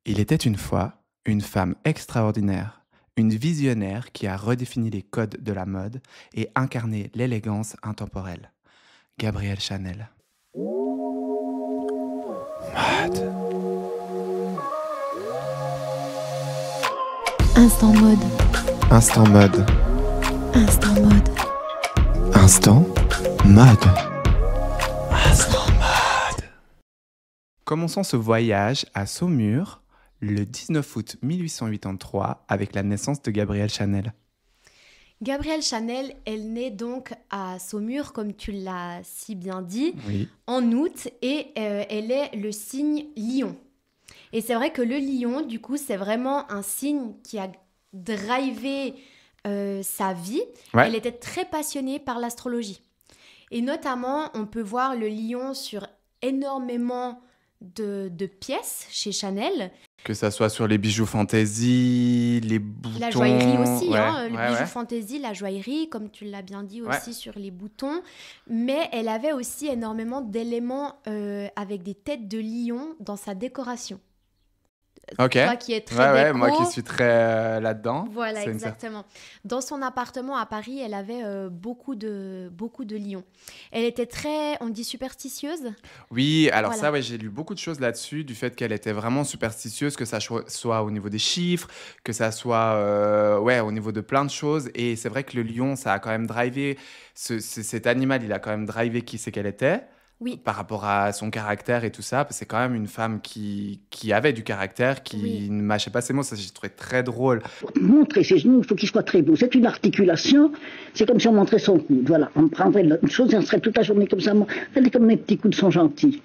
Il était une fois une femme extraordinaire, une visionnaire qui a redéfini les codes de la mode et incarné l'élégance intemporelle. Gabrielle Chanel. Mode. Instant mode. Instant mode. Instant mode. Instant mode. Instant mode. Commençons ce voyage à Saumur le 19 août 1883 avec la naissance de Gabrielle Chanel. Gabrielle Chanel, elle naît donc à Saumur, comme tu l'as si bien dit, Oui. en août, et elle est le signe lion. Et c'est vrai que le lion, du coup, c'est vraiment un signe qui a drivé sa vie. Ouais. Elle était très passionnée par l'astrologie. Et notamment, on peut voir le lion sur énormément de pièces chez Chanel. Que ça soit sur les bijoux fantaisie, les boutons... La joaillerie aussi, Ouais, le ouais, bijou ouais. fantaisie, la joaillerie, comme tu l'as bien dit Ouais. aussi sur les boutons. Mais elle avait aussi énormément d'éléments avec des têtes de lion dans sa décoration. Ok. Toi qui es très Ouais, déco. moi qui suis très là-dedans. Voilà, C'est une exactement. Dans son appartement à Paris, elle avait beaucoup de lions. Elle était très, on dit superstitieuse. Oui, alors Voilà. ça, ouais, j'ai lu beaucoup de choses là-dessus, du fait qu'elle était vraiment superstitieuse, que ça soit au niveau des chiffres, que ça soit au niveau de plein de choses. Et c'est vrai que le lion, ça a quand même drivé, cet animal, il a quand même drivé qui c'est qu'elle était, Oui. par rapport à son caractère et tout ça. Parce que c'est quand même une femme qui avait du caractère, qui Oui. ne mâchait pas ses mots. Ça, j'ai trouvé très drôle. Pour montrer ses genoux, il faut qu'il soit très beau. C'est une articulation, c'est comme si on montrait son coude. Voilà, on prendrait une chose et on serait toute la journée comme ça. Regardez comme mes petits coudes sont gentils.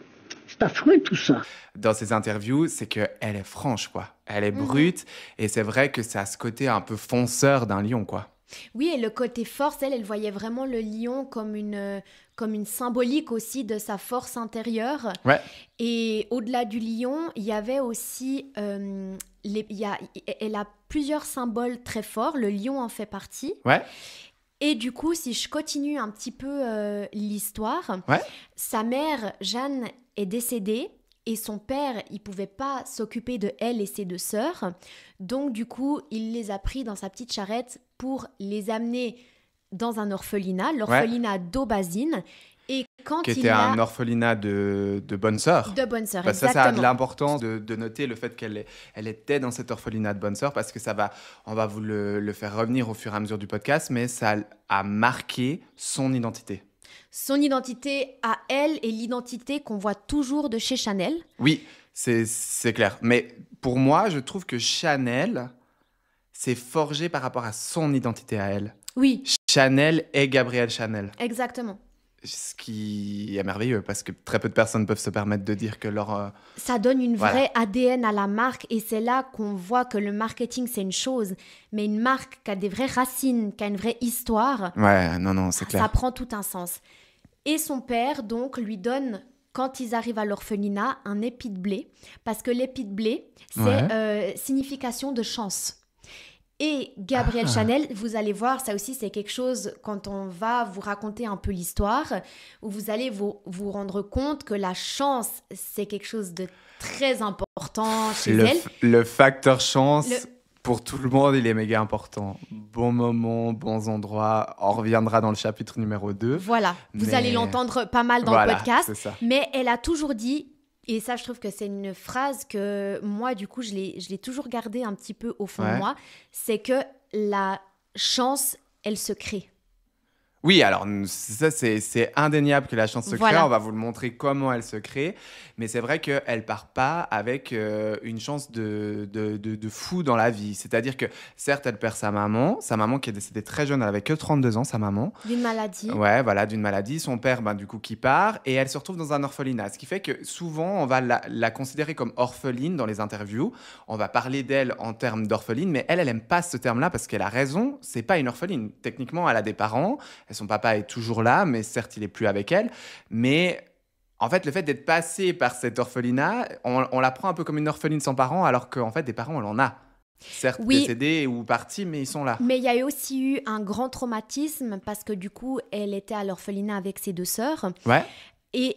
C'est affreux tout ça. Dans ses interviews, c'est qu'elle est franche, quoi. Elle est brute, et c'est vrai que ça a ce côté un peu fonceur d'un lion, quoi. Oui, et le côté force, elle voyait vraiment le lion comme une symbolique aussi de sa force intérieure. Ouais. Et au-delà du lion, il y avait aussi... elle a plusieurs symboles très forts, le lion en fait partie. Ouais. Et du coup, si je continue un petit peu l'histoire, Ouais. sa mère, Jeanne, est décédée. Et son père, il pouvait pas s'occuper de elle et ses deux sœurs. Donc, du coup, il les a pris dans sa petite charrette pour les amener dans un orphelinat, l'orphelinat d'Aubazine. Et quand Qui il était a... un orphelinat de bonnes sœurs. De bonnes sœurs, Parce que exactement. ça a de l'importance de noter le fait qu'elle était dans cet orphelinat de bonnes sœurs, parce que on va vous le faire revenir au fur et à mesure du podcast, mais ça a marqué son identité. Son identité à elle et l'identité qu'on voit toujours de chez Chanel. Oui, c'est clair. Mais pour moi, je trouve que Chanel s'est forgé par rapport à son identité à elle. Oui, Chanel est Gabrielle Chanel. exactement. Ce qui est merveilleux, parce que très peu de personnes peuvent se permettre de dire que leur... Ça donne une Voilà. vraie ADN à la marque et c'est là qu'on voit que le marketing, c'est une chose. Mais une marque qui a des vraies racines, qui a une vraie histoire, Ouais, non, c'est clair. ça prend tout un sens. Et son père, donc, lui donne, quand ils arrivent à l'orphelinat, un épi de blé. Parce que l'épi de blé, c'est signification de chance. Et Gabrielle Chanel, vous allez voir, ça aussi, c'est quelque chose, quand on va vous raconter un peu l'histoire, où vous allez vous rendre compte que la chance, c'est quelque chose de très important chez elle. Le facteur chance, Le- pour tout le monde, il est méga important. Bon moment, bons endroits. On reviendra dans le chapitre numéro 2. Voilà, vous Mais- allez l'entendre pas mal dans Voilà, le podcast. c'est ça. Mais elle a toujours dit, et ça je trouve que c'est une phrase que moi du coup je l'ai toujours gardée un petit peu au fond de Ouais. moi, c'est que la chance, elle se crée. Oui, alors ça, c'est indéniable que la chance se crée. Voilà. On va vous le montrer comment elle se crée. Mais c'est vrai qu'elle part pas avec une chance de fou dans la vie. C'est-à-dire que, certes, elle perd sa maman qui est décédée très jeune, elle avait que 32 ans, sa maman. D'une maladie. Ouais, voilà, d'une maladie. Son père, du coup, qui part. Et elle se retrouve dans un orphelinat. Ce qui fait que souvent, on va la considérer comme orpheline dans les interviews. On va parler d'elle en termes d'orpheline. Mais elle aime pas ce terme-là parce qu'elle a raison. C'est pas une orpheline. Techniquement, elle a des parents. Son papa est toujours là, mais certes, il est plus avec elle. Mais en fait, le fait d'être passé par cet orphelinat, on la prend un peu comme une orpheline sans parents, alors qu'en fait, des parents, elle en a. Certes Oui. décédés ou partis, mais ils sont là. Mais il y a aussi eu un grand traumatisme parce que du coup, elle était à l'orphelinat avec ses deux sœurs. Ouais. Et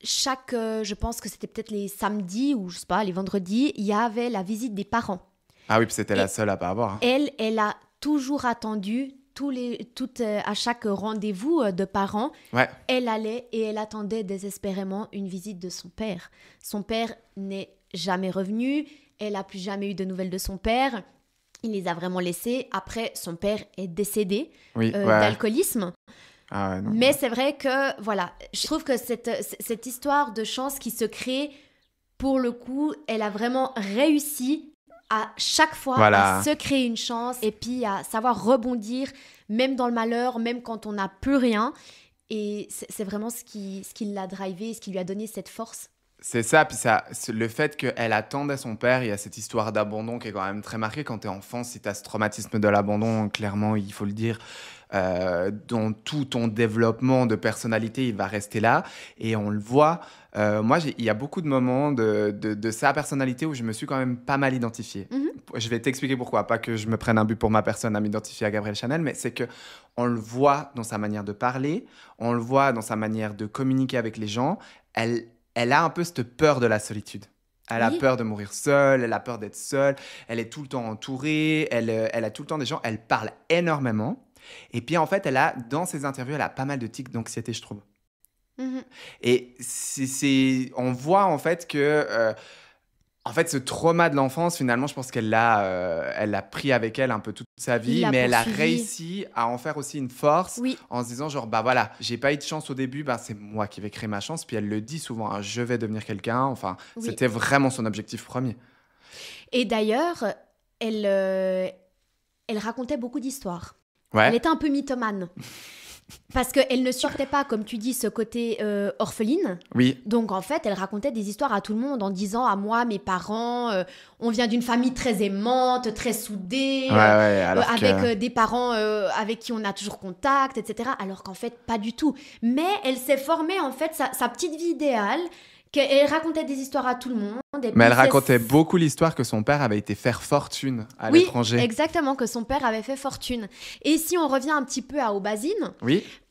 je pense que c'était peut-être les samedis ou je sais pas, les vendredis, il y avait la visite des parents. Ah oui, puis c'était la seule à pas avoir. Elle a toujours attendu à chaque rendez-vous de parents. Ouais. Elle allait et elle attendait désespérément une visite de son père. Son père n'est jamais revenu. Elle n'a plus jamais eu de nouvelles de son père. Il les a vraiment laissés. Après, son père est décédé d'alcoolisme. Ah ouais, non. Mais c'est vrai que, voilà, je trouve que cette histoire de chance qui se crée, pour le coup, elle a vraiment réussi à chaque fois à se créer une chance et puis à savoir rebondir, même dans le malheur, même quand on n'a plus rien. Et c'est vraiment ce qui l'a drivé, ce qui lui a donné cette force. C'est ça, puis le fait qu'elle attendait son père, il y a cette histoire d'abandon qui est quand même très marquée. Quand tu es enfant, si tu as ce traumatisme de l'abandon, clairement, il faut le dire, dans tout ton développement de personnalité, il va rester là. Et on le voit, moi, il y a beaucoup de moments de sa personnalité où je me suis quand même pas mal identifiée. Mm-hmm. Je vais t'expliquer pourquoi, pas que je me prenne un but pour ma personne à m'identifier à Gabrielle Chanel, mais c'est qu'on le voit dans sa manière de parler, on le voit dans sa manière de communiquer avec les gens. Elle a un peu cette peur de la solitude. Elle a peur de mourir seule, elle a peur d'être seule, elle est tout le temps entourée, elle a tout le temps des gens, elle parle énormément. Et puis en fait, dans ses interviews, elle a pas mal de tics d'anxiété, je trouve. Mm-hmm. Et on voit en fait que... en fait, ce trauma de l'enfance, finalement, je pense qu'elle l'a pris avec elle un peu toute sa vie, mais elle a réussi à en faire aussi une force en se disant genre, bah voilà, j'ai pas eu de chance au début, bah c'est moi qui vais créer ma chance. Puis elle le dit souvent, hein, je vais devenir quelqu'un. Enfin, c'était vraiment son objectif premier. Et d'ailleurs, elle racontait beaucoup d'histoires. Ouais. Elle était un peu mythomane. Parce qu'elle ne supportait pas, comme tu dis, ce côté orpheline. Oui. Donc, en fait, elle racontait des histoires à tout le monde en disant à moi, mes parents, on vient d'une famille très aimante, très soudée, avec des parents avec qui on a toujours contact, etc. Alors qu'en fait, pas du tout. Mais elle s'est formée, en fait, sa petite vie idéale. Elle racontait des histoires à tout le monde. Mais elle racontait beaucoup l'histoire que son père avait été faire fortune à l'étranger. Oui, exactement, que son père avait fait fortune. Et si on revient un petit peu à Aubazine,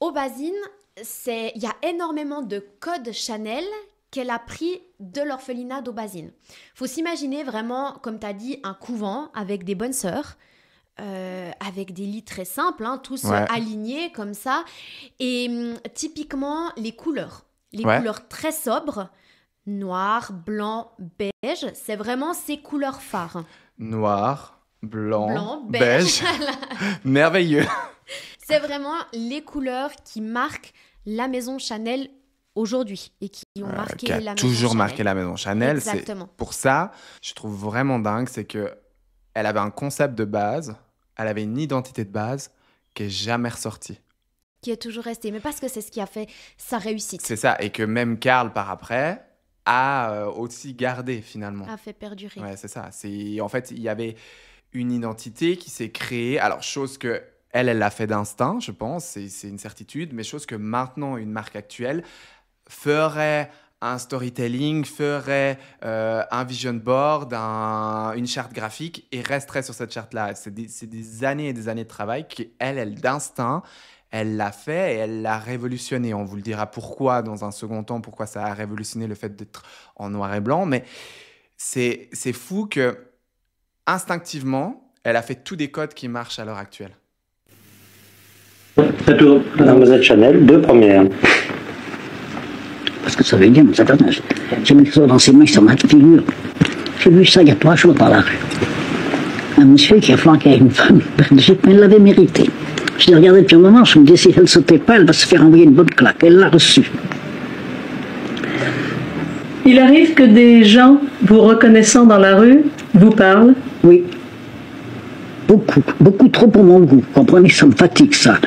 Aubazine, il y a énormément de codes Chanel qu'elle a pris de l'orphelinat d'Aubazine. Il faut s'imaginer vraiment, comme tu as dit, un couvent avec des bonnes sœurs, avec des lits très simples, hein, tous alignés comme ça. Et typiquement, les couleurs très sobres, noir, blanc, beige, c'est vraiment ces couleurs phares. Noir, blanc, beige. Merveilleux. C'est vraiment les couleurs qui marquent la maison Chanel aujourd'hui et qui ont marqué la maison Chanel. Toujours marqué la maison Chanel. Exactement. Pour ça, je trouve vraiment dingue, c'est qu'elle avait un concept de base, elle avait une identité de base qui n'est jamais ressortie. Qui est toujours restée, mais parce que c'est ce qui a fait sa réussite. C'est ça, et que même Karl, par après, a aussi gardé, finalement. A fait perdurer. Ouais, c'est ça. En fait, il y avait une identité qui s'est créée, alors chose que elle l'a fait d'instinct, je pense, c'est une certitude, mais chose que maintenant, une marque actuelle ferait un storytelling, ferait un vision board, une charte graphique, et resterait sur cette charte-là. C'est des années et des années de travail qu'elle, d'instinct, elle l'a fait et elle l'a révolutionné. On vous le dira pourquoi dans un second temps, pourquoi ça a révolutionné le fait d'être en noir et blanc. Mais c'est fou que instinctivement, elle a fait tous des codes qui marchent à l'heure actuelle. Mademoiselle Chanel, 2 premières. Parce que ça veut dire, j'ai mis ça dans ses mains sur ma figure. J'ai vu ça il y a 3 jours dans la rue. Un monsieur qui a flanqué une femme belgique, mais elle l'avait mérité. Je l'ai regardé depuis un moment, je me disais, si elle ne sautait pas, elle va se faire envoyer une bonne claque. Elle l'a reçue. Il arrive que des gens, vous reconnaissant dans la rue, vous parlent? Oui. Beaucoup, beaucoup trop pour mon goût. Vous comprenez, ça me fatigue, ça.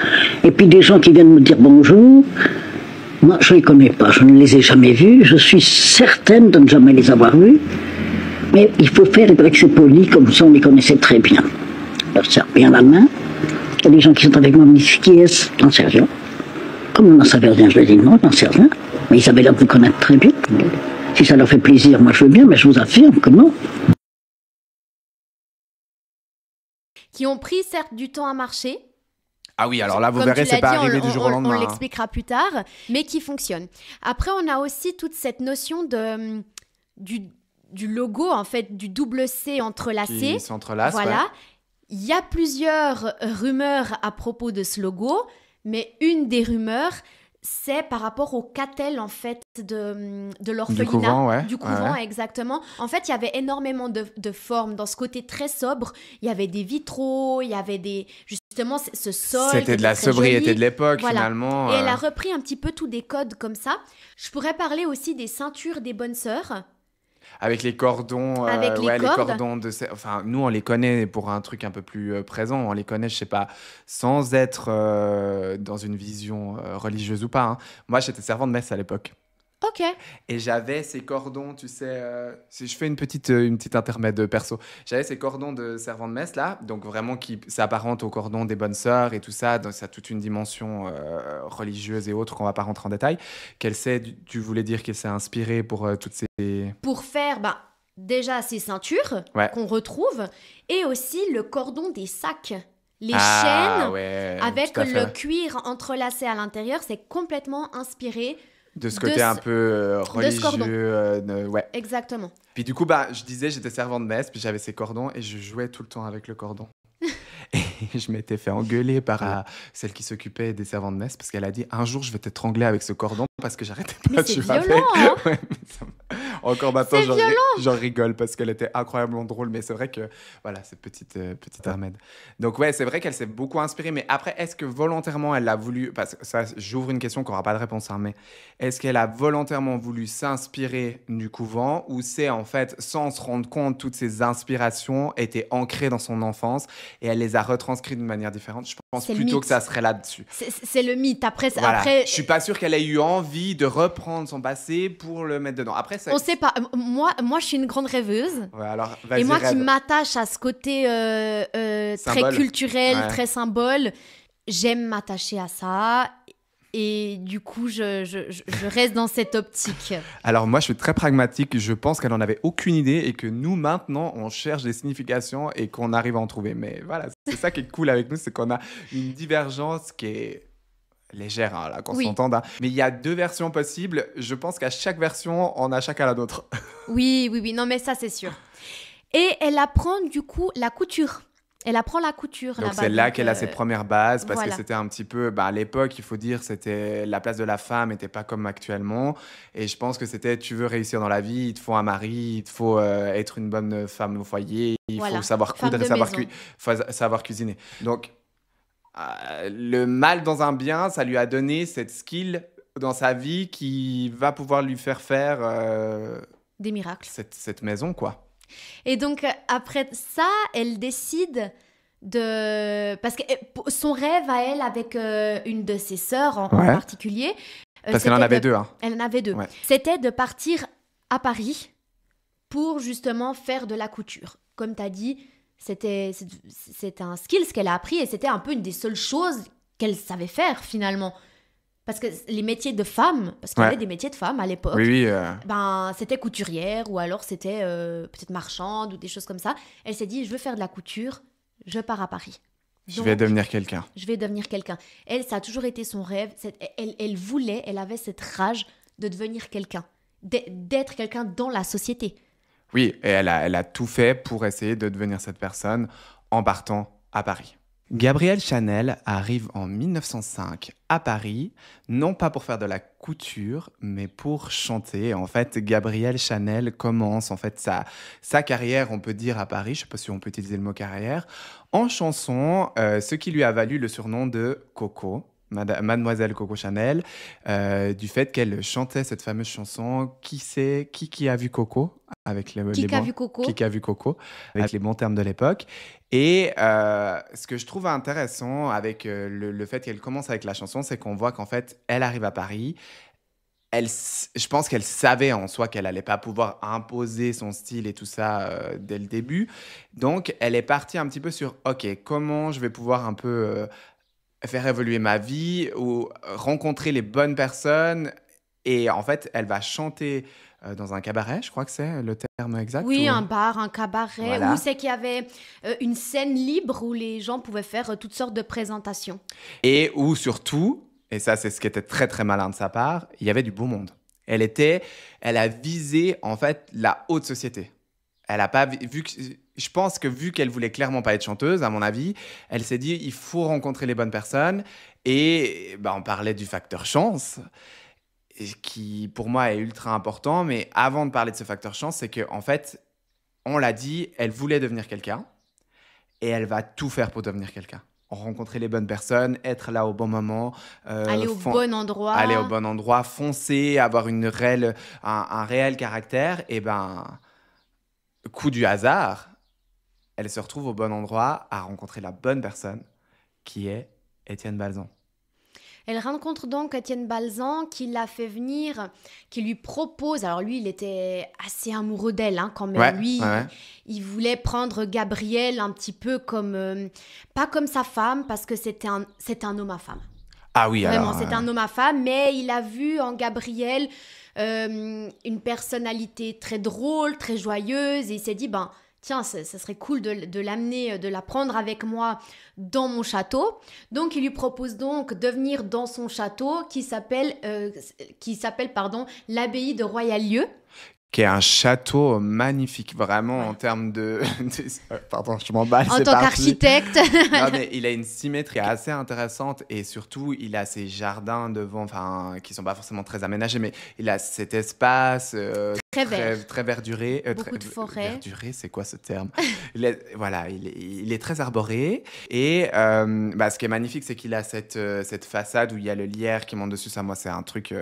Et puis des gens qui viennent me dire bonjour, moi, je ne les connais pas, je ne les ai jamais vus, je suis certaine de ne jamais les avoir vus. Mais il faut faire avec ces polis, comme ça on les connaissait très bien. Je leur serre bien la main. Il y a des gens qui sont avec moi, me disent qui est-ce? J'en sais rien. Comme on n'en savait rien, je leur dis non, j'en sais rien. Mais ils avaient l'air de vous connaître très bien. Si ça leur fait plaisir, moi je veux bien, mais je vous affirme que non. Qui ont pris certes du temps à marcher, Ah oui, alors là, vous Comme verrez, tu c'est l'as pas dit, arrivé du jour au lendemain. On l'expliquera plus tard, mais qui fonctionne. Après, on a aussi toute cette notion du logo, en fait, du double C entrelacé. Qui s'entrelacent, Voilà. ouais. Il y a plusieurs rumeurs à propos de ce logo, mais une des rumeurs, c'est par rapport au catel, en fait, de l'orphelinat. Du couvent, ouais. Du couvent, Ouais. exactement. En fait, il y avait énormément de formes dans ce côté très sobre. Il y avait des vitraux, il y avait justement ce sol. C'était de la très sobriété joli. de l'époque, Voilà. finalement. Et elle a repris un petit peu tous des codes comme ça. Je pourrais parler aussi des ceintures des bonnes sœurs. Avec les cordons, Avec les les cordes. cordons enfin, nous, on les connaît pour un truc un peu plus présent. On les connaît, je sais pas, sans être dans une vision religieuse ou pas, hein. Moi, j'étais servant de messe à l'époque. Ok. Et j'avais ces cordons, tu sais, si je fais une petite intermède perso, j'avais ces cordons de servant de messe là, donc vraiment qui s'apparentent aux cordons des bonnes sœurs et tout ça, donc ça a toute une dimension religieuse et autres qu'on va pas rentrer en détail. Tu voulais dire qu'elle s'est inspirée pour toutes ces... Pour faire déjà ces ceintures Ouais. qu'on retrouve et aussi le cordon des sacs. Les Ah, chaînes ouais, avec tout à fait. le cuir entrelacé à l'intérieur, c'est complètement inspiré. De ce côté un peu ce cordon. religieux, ouais. Exactement. Puis du coup, je disais, j'étais servant de messe, puis j'avais ces cordons et je jouais tout le temps avec le cordon. Et je m'étais fait engueuler par celle qui s'occupait des servants de messe parce qu'elle a dit un jour je vais t'étrangler avec ce cordon parce que j'arrêtais pas Mais de c'est jouer avec. violent, hein. Ouais, mais encore maintenant, C'est violent. j'en rigole parce qu'elle était incroyablement drôle. Mais c'est vrai que voilà, cette petite Ahmed. Donc ouais, c'est vrai qu'elle s'est beaucoup inspirée. Mais après, est-ce que volontairement elle a voulu, parce que ça, j'ouvre une question qui n'aura pas de réponse, hein, mais est-ce qu'elle a volontairement voulu s'inspirer du couvent ou c'est en fait sans se rendre compte toutes ces inspirations étaient ancrées dans son enfance et elle les a retranscrites d'une manière différente? Je pense C'est le plutôt mythe. que ça serait là-dessus. C'est le mythe. Après, Voilà. après Je suis pas sûr qu'elle ait eu envie de reprendre son passé pour le mettre dedans. Après, ça... on sait pas. Moi, je suis une grande rêveuse. Ouais, alors, vas-y, Et moi rêve. qui m'attache à ce côté très Symbole. culturel, Ouais. très symbole, j'aime m'attacher à ça. Et du coup, je reste dans cette optique. Alors moi, je suis très pragmatique. Je pense qu'elle en avait aucune idée et que nous, maintenant, on cherche des significations et qu'on arrive à en trouver. Mais voilà, c'est ça qui est cool avec nous, c'est qu'on a une divergence qui est légère, hein, là, qu'on Oui. s'entende. Hein. Mais il y a 2 versions possibles. Je pense qu'à chaque version, on a chacun la nôtre. Oui. Non, mais ça, c'est sûr. Et elle apprend du coup la couture. Elle apprend la couture Donc là-bas. c'est là Donc, qu'elle a ses premières bases parce voilà. que c'était un petit peu à l'époque, il faut dire, c'était la place de la femme n'était pas comme actuellement et je pense que c'était tu veux réussir dans la vie, il te faut un mari, il te faut être une bonne femme au foyer, il Voilà. faut savoir Femme coudre et de maison. faut savoir cuisiner. Donc le mal dans un bien, ça lui a donné cette skill dans sa vie qui va pouvoir lui faire Des miracles. cette maison quoi. Et donc, après ça, elle décide parce que son rêve à elle, avec une de ses sœurs en Ouais. particulier. Parce qu'elle en c'était avait 2. Hein. Elle en avait 2. Ouais. C'était de partir à Paris pour justement faire de la couture. Comme tu as dit, c'était un skill qu'elle a appris et c'était un peu une des seules choses qu'elle savait faire finalement. Parce que les métiers de femmes, parce qu'il y Ouais. avait des métiers de femmes à l'époque, Oui. c'était couturière ou alors c'était peut-être marchande ou des choses comme ça. Elle s'est dit, je veux faire de la couture, je pars à Paris. Je vais devenir quelqu'un. Je vais devenir quelqu'un. Elle, ça a toujours été son rêve. Elle avait cette rage de devenir quelqu'un, d'être quelqu'un dans la société. Oui, et elle a tout fait pour essayer de devenir cette personne en partant à Paris. Gabrielle Chanel arrive en 1905 à Paris, non pas pour faire de la couture, mais pour chanter. En fait, Gabrielle Chanel commence en fait sa carrière, on peut dire, à Paris, je ne sais pas si on peut utiliser le mot carrière, en chanson, ce qui lui a valu le surnom de Coco. Mademoiselle Coco Chanel, du fait qu'elle chantait cette fameuse chanson qui a vu Coco avec les Qui a bons- vu Coco? Qui a vu Coco avec les bons termes de l'époque. Et ce que je trouve intéressant avec le fait qu'elle commence avec la chanson, c'est qu'on voit qu'en fait, elle arrive à Paris. Je pense qu'elle savait en soi qu'elle n'allait pas pouvoir imposer son style et tout ça dès le début. Donc, elle est partie un petit peu sur, OK, comment je vais pouvoir un peu faire évoluer ma vie ou rencontrer les bonnes personnes. Et en fait, elle va chanter dans un cabaret, je crois que c'est le terme exact. Oui, un bar, un cabaret, Voilà. où c'est qu'il y avait une scène libre où les gens pouvaient faire toutes sortes de présentations. Et où surtout, et ça c'est ce qui était très très malin de sa part, il y avait du beau monde. Elle a visé en fait la haute société. Elle a pas vu que, je pense que vu qu'elle voulait clairement pas être chanteuse, à mon avis, elle s'est dit il faut rencontrer les bonnes personnes. Et on parlait du facteur chance, qui pour moi est ultra important. Mais avant de parler de ce facteur chance, c'est que en fait, on l'a dit, elle voulait devenir quelqu'un et elle va tout faire pour devenir quelqu'un. Rencontrer les bonnes personnes, être là au bon moment, Aller au bon endroit. aller au bon endroit, foncer, avoir un réel caractère. Et coup du hasard, elle se retrouve au bon endroit à rencontrer la bonne personne, qui est Étienne Balzan. Elle rencontre donc Étienne Balzan qui l'a fait venir, qui lui propose. Alors lui, il était assez amoureux d'elle quand même. Ouais, lui, ouais. il voulait prendre Gabrielle un petit peu comme, pas comme sa femme, parce que c'était un homme à femme. Ah oui, Vraiment, alors, c'est un homme à femme, mais il a vu en Gabrielle une personnalité très drôle, très joyeuse, et il s'est dit, tiens, ça serait cool de l'amener, de la prendre avec moi dans mon château. Donc, il lui propose donc de venir dans son château qui s'appelle l'abbaye de Royal-Lieu. qui est un château magnifique, vraiment, en termes de... Pardon, je m'emballe, En c'est tant parti. qu'architecte. Non, mais il a une symétrie assez intéressante et surtout, il a ses jardins devant, qui sont pas forcément très aménagés, mais il a cet espace Très vert. très verduré. Beaucoup de forêts. Verduré, c'est quoi ce terme? il est très arboré. Et ce qui est magnifique, c'est qu'il a cette façade où il y a le lierre qui monte dessus. Ça, moi, c'est un truc...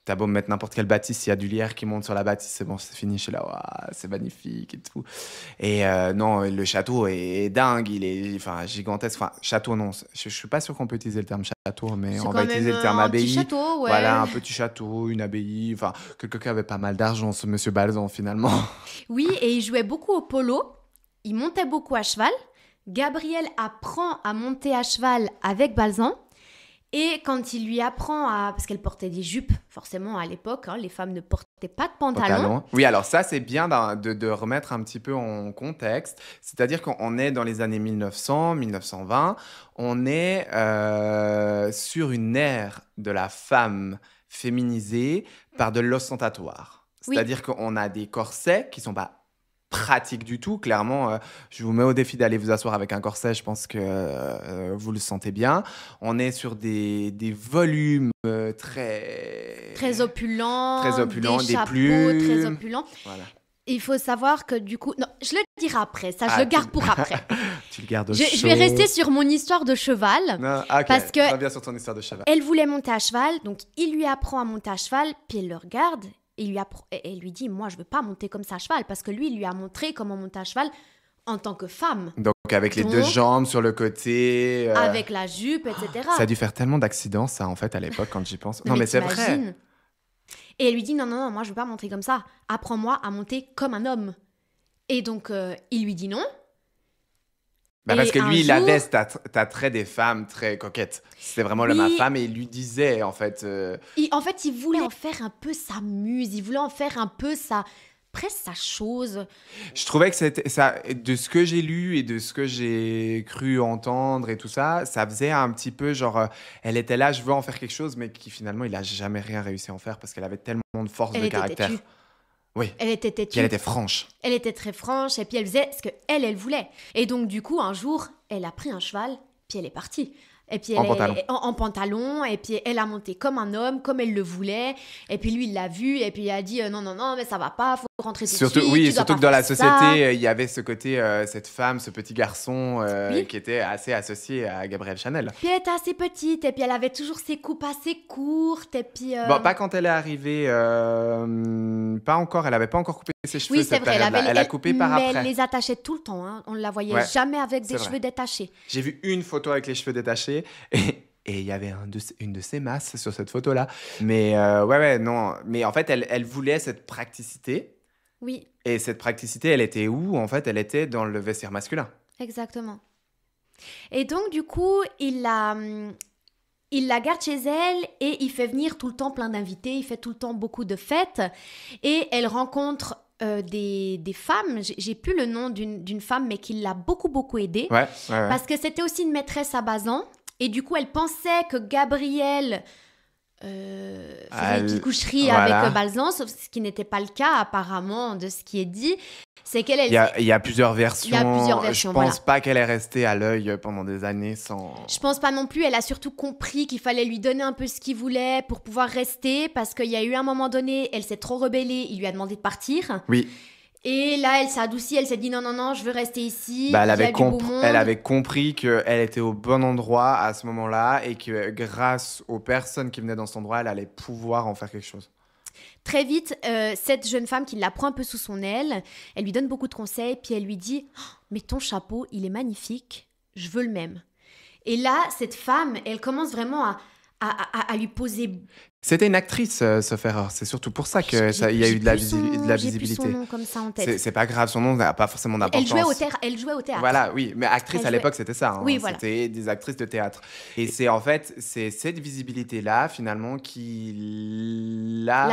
T'as beau me mettre n'importe quelle bâtisse, s'il y a du lierre qui monte sur la bâtisse, c'est bon, c'est fini. Je suis là, waouh, c'est magnifique et tout. Et non, le château est dingue, il est gigantesque. Enfin, château, non, je suis pas sûr qu'on peut utiliser le terme château, mais C'est on quand va utiliser même le terme un abbaye. petit château, ouais. Voilà, un petit château, une abbaye. Enfin, quelqu'un qui avait pas mal d'argent, ce monsieur Balzan, finalement. Oui, et il jouait beaucoup au polo. Il montait beaucoup à cheval. Gabrielle apprend à monter à cheval avec Balzan. Et quand il lui apprend parce qu'elle portait des jupes, forcément à l'époque, les femmes ne portaient pas de pantalon. Oui, alors ça, c'est bien de remettre un petit peu en contexte. C'est-à-dire qu'on est dans les années 1900, 1920. On est sur une ère de la femme féminisée par de l'ostentatoire. Oui. C'est-à-dire qu'on a des corsets qui sont pas pratique du tout, clairement. Je vous mets au défi d'aller vous asseoir avec un corset, je pense que vous le sentez bien. On est sur des volumes très opulents, des des chapeaux plumes. très opulents. Voilà. Il faut savoir que du coup... Non, je le dirai après, ça, je le garde pour après. Tu le gardes au Je chaud. vais rester sur mon histoire de cheval. Non, ok, parce que reviens sur ton histoire de cheval. Elle voulait monter à cheval, donc il lui apprend à monter à cheval, puis elle le regarde, et elle lui dit, moi je veux pas monter comme ça à cheval, parce que lui, il lui a montré comment monter à cheval en tant que femme. Donc avec les deux jambes sur le côté. Avec la jupe, etc. Ça a dû faire tellement d'accidents, ça, en fait, à l'époque, quand j'y pense. Non, mais c'est vrai. t'imagines. Et elle lui dit, non, moi je veux pas monter comme ça. Apprends-moi à monter comme un homme. Et donc, il lui dit non. Parce que un lui, il jour- avait cet attrait des femmes très coquettes. C'était vraiment l'homme à femme et il lui disait, en fait... En fait, il voulait en faire un peu sa muse. Il voulait en faire un peu presque sa chose. Je trouvais que c'était ça, de ce que j'ai lu et de ce que j'ai cru entendre et tout ça, ça faisait un petit peu genre, elle était là, je veux en faire quelque chose, mais qui finalement, il a jamais rien réussi à en faire parce qu'elle avait tellement de force Elle de était caractère. têtue. Oui. Elle était têtue. Puis elle était franche. Elle était très franche et puis elle faisait ce qu'elle voulait. Et donc, du coup, un jour, elle a pris un cheval, puis elle est partie. Et puis En pantalon. en pantalon, et puis elle a monté comme un homme, comme elle le voulait. Et puis lui, il l'a vu, et puis il a dit non, mais ça va pas, faut rentrer tout de suite. Surtout que dans la société, il y avait ce côté, cette femme, ce petit garçon Oui. qui était assez associé à Gabrielle Chanel. Puis elle était assez petite, et puis elle avait toujours ses coupes assez courtes, et puis... Bon, pas quand elle est arrivée, pas encore, elle avait pas encore coupé ses cheveux Oui, c'est cette vrai, période-là. Elle a coupé par mais après. elle les attachait tout le temps, hein. On ne la voyait Ouais, jamais avec c'est des vrai. cheveux détachés. J'ai vu une photo avec les cheveux détachés et il y avait une de ses masses sur cette photo-là. Mais non. Mais en fait, elle voulait cette praticité. Oui, Et cette praticité, elle était où? En fait, elle était dans le vestiaire masculin. exactement. Et donc, du coup, il il la garde chez elle et il fait venir tout le temps plein d'invités, il fait tout le temps beaucoup de fêtes et elle rencontre des femmes, j'ai plus le nom d'une femme mais qui l'a beaucoup aidée parce que c'était aussi une maîtresse à Bazan et du coup elle pensait que Gabriel faisait une petite coucherie avec Balzan, sauf ce qui n'était pas le cas apparemment de ce qui est dit. C'est qu'elle il y a plusieurs versions. Je pense pas qu'elle est restée à l'œil pendant des années sans... Je pense pas non plus. Elle a surtout compris qu'il fallait lui donner un peu ce qu'il voulait pour pouvoir rester parce qu'il y a eu un moment donné, elle s'est trop rebellée, il lui a demandé de partir. Oui. Et là, elle s'est adoucie, elle s'est dit non, je veux rester ici. Elle avait compris qu'elle était au bon endroit à ce moment-là et que grâce aux personnes qui venaient dans cet endroit, elle allait pouvoir en faire quelque chose. Très vite, cette jeune femme qui la prend un peu sous son aile, elle lui donne beaucoup de conseils, puis elle lui dit « Mais ton chapeau, il est magnifique, je veux le même. » Et là, cette femme, elle commence vraiment à lui poser... C'était une actrice, sauf erreur. C'est surtout pour ça qu'il y a eu de la visibilité. J'ai plus son nom comme ça en tête. C'est pas grave, son nom n'a pas forcément d'importance. Elle jouait au théâtre. Voilà, oui. Mais actrice, à l'époque, c'était ça. Hein. Oui, voilà. C'était des actrices de théâtre. Et c'est cette visibilité-là, finalement, qui la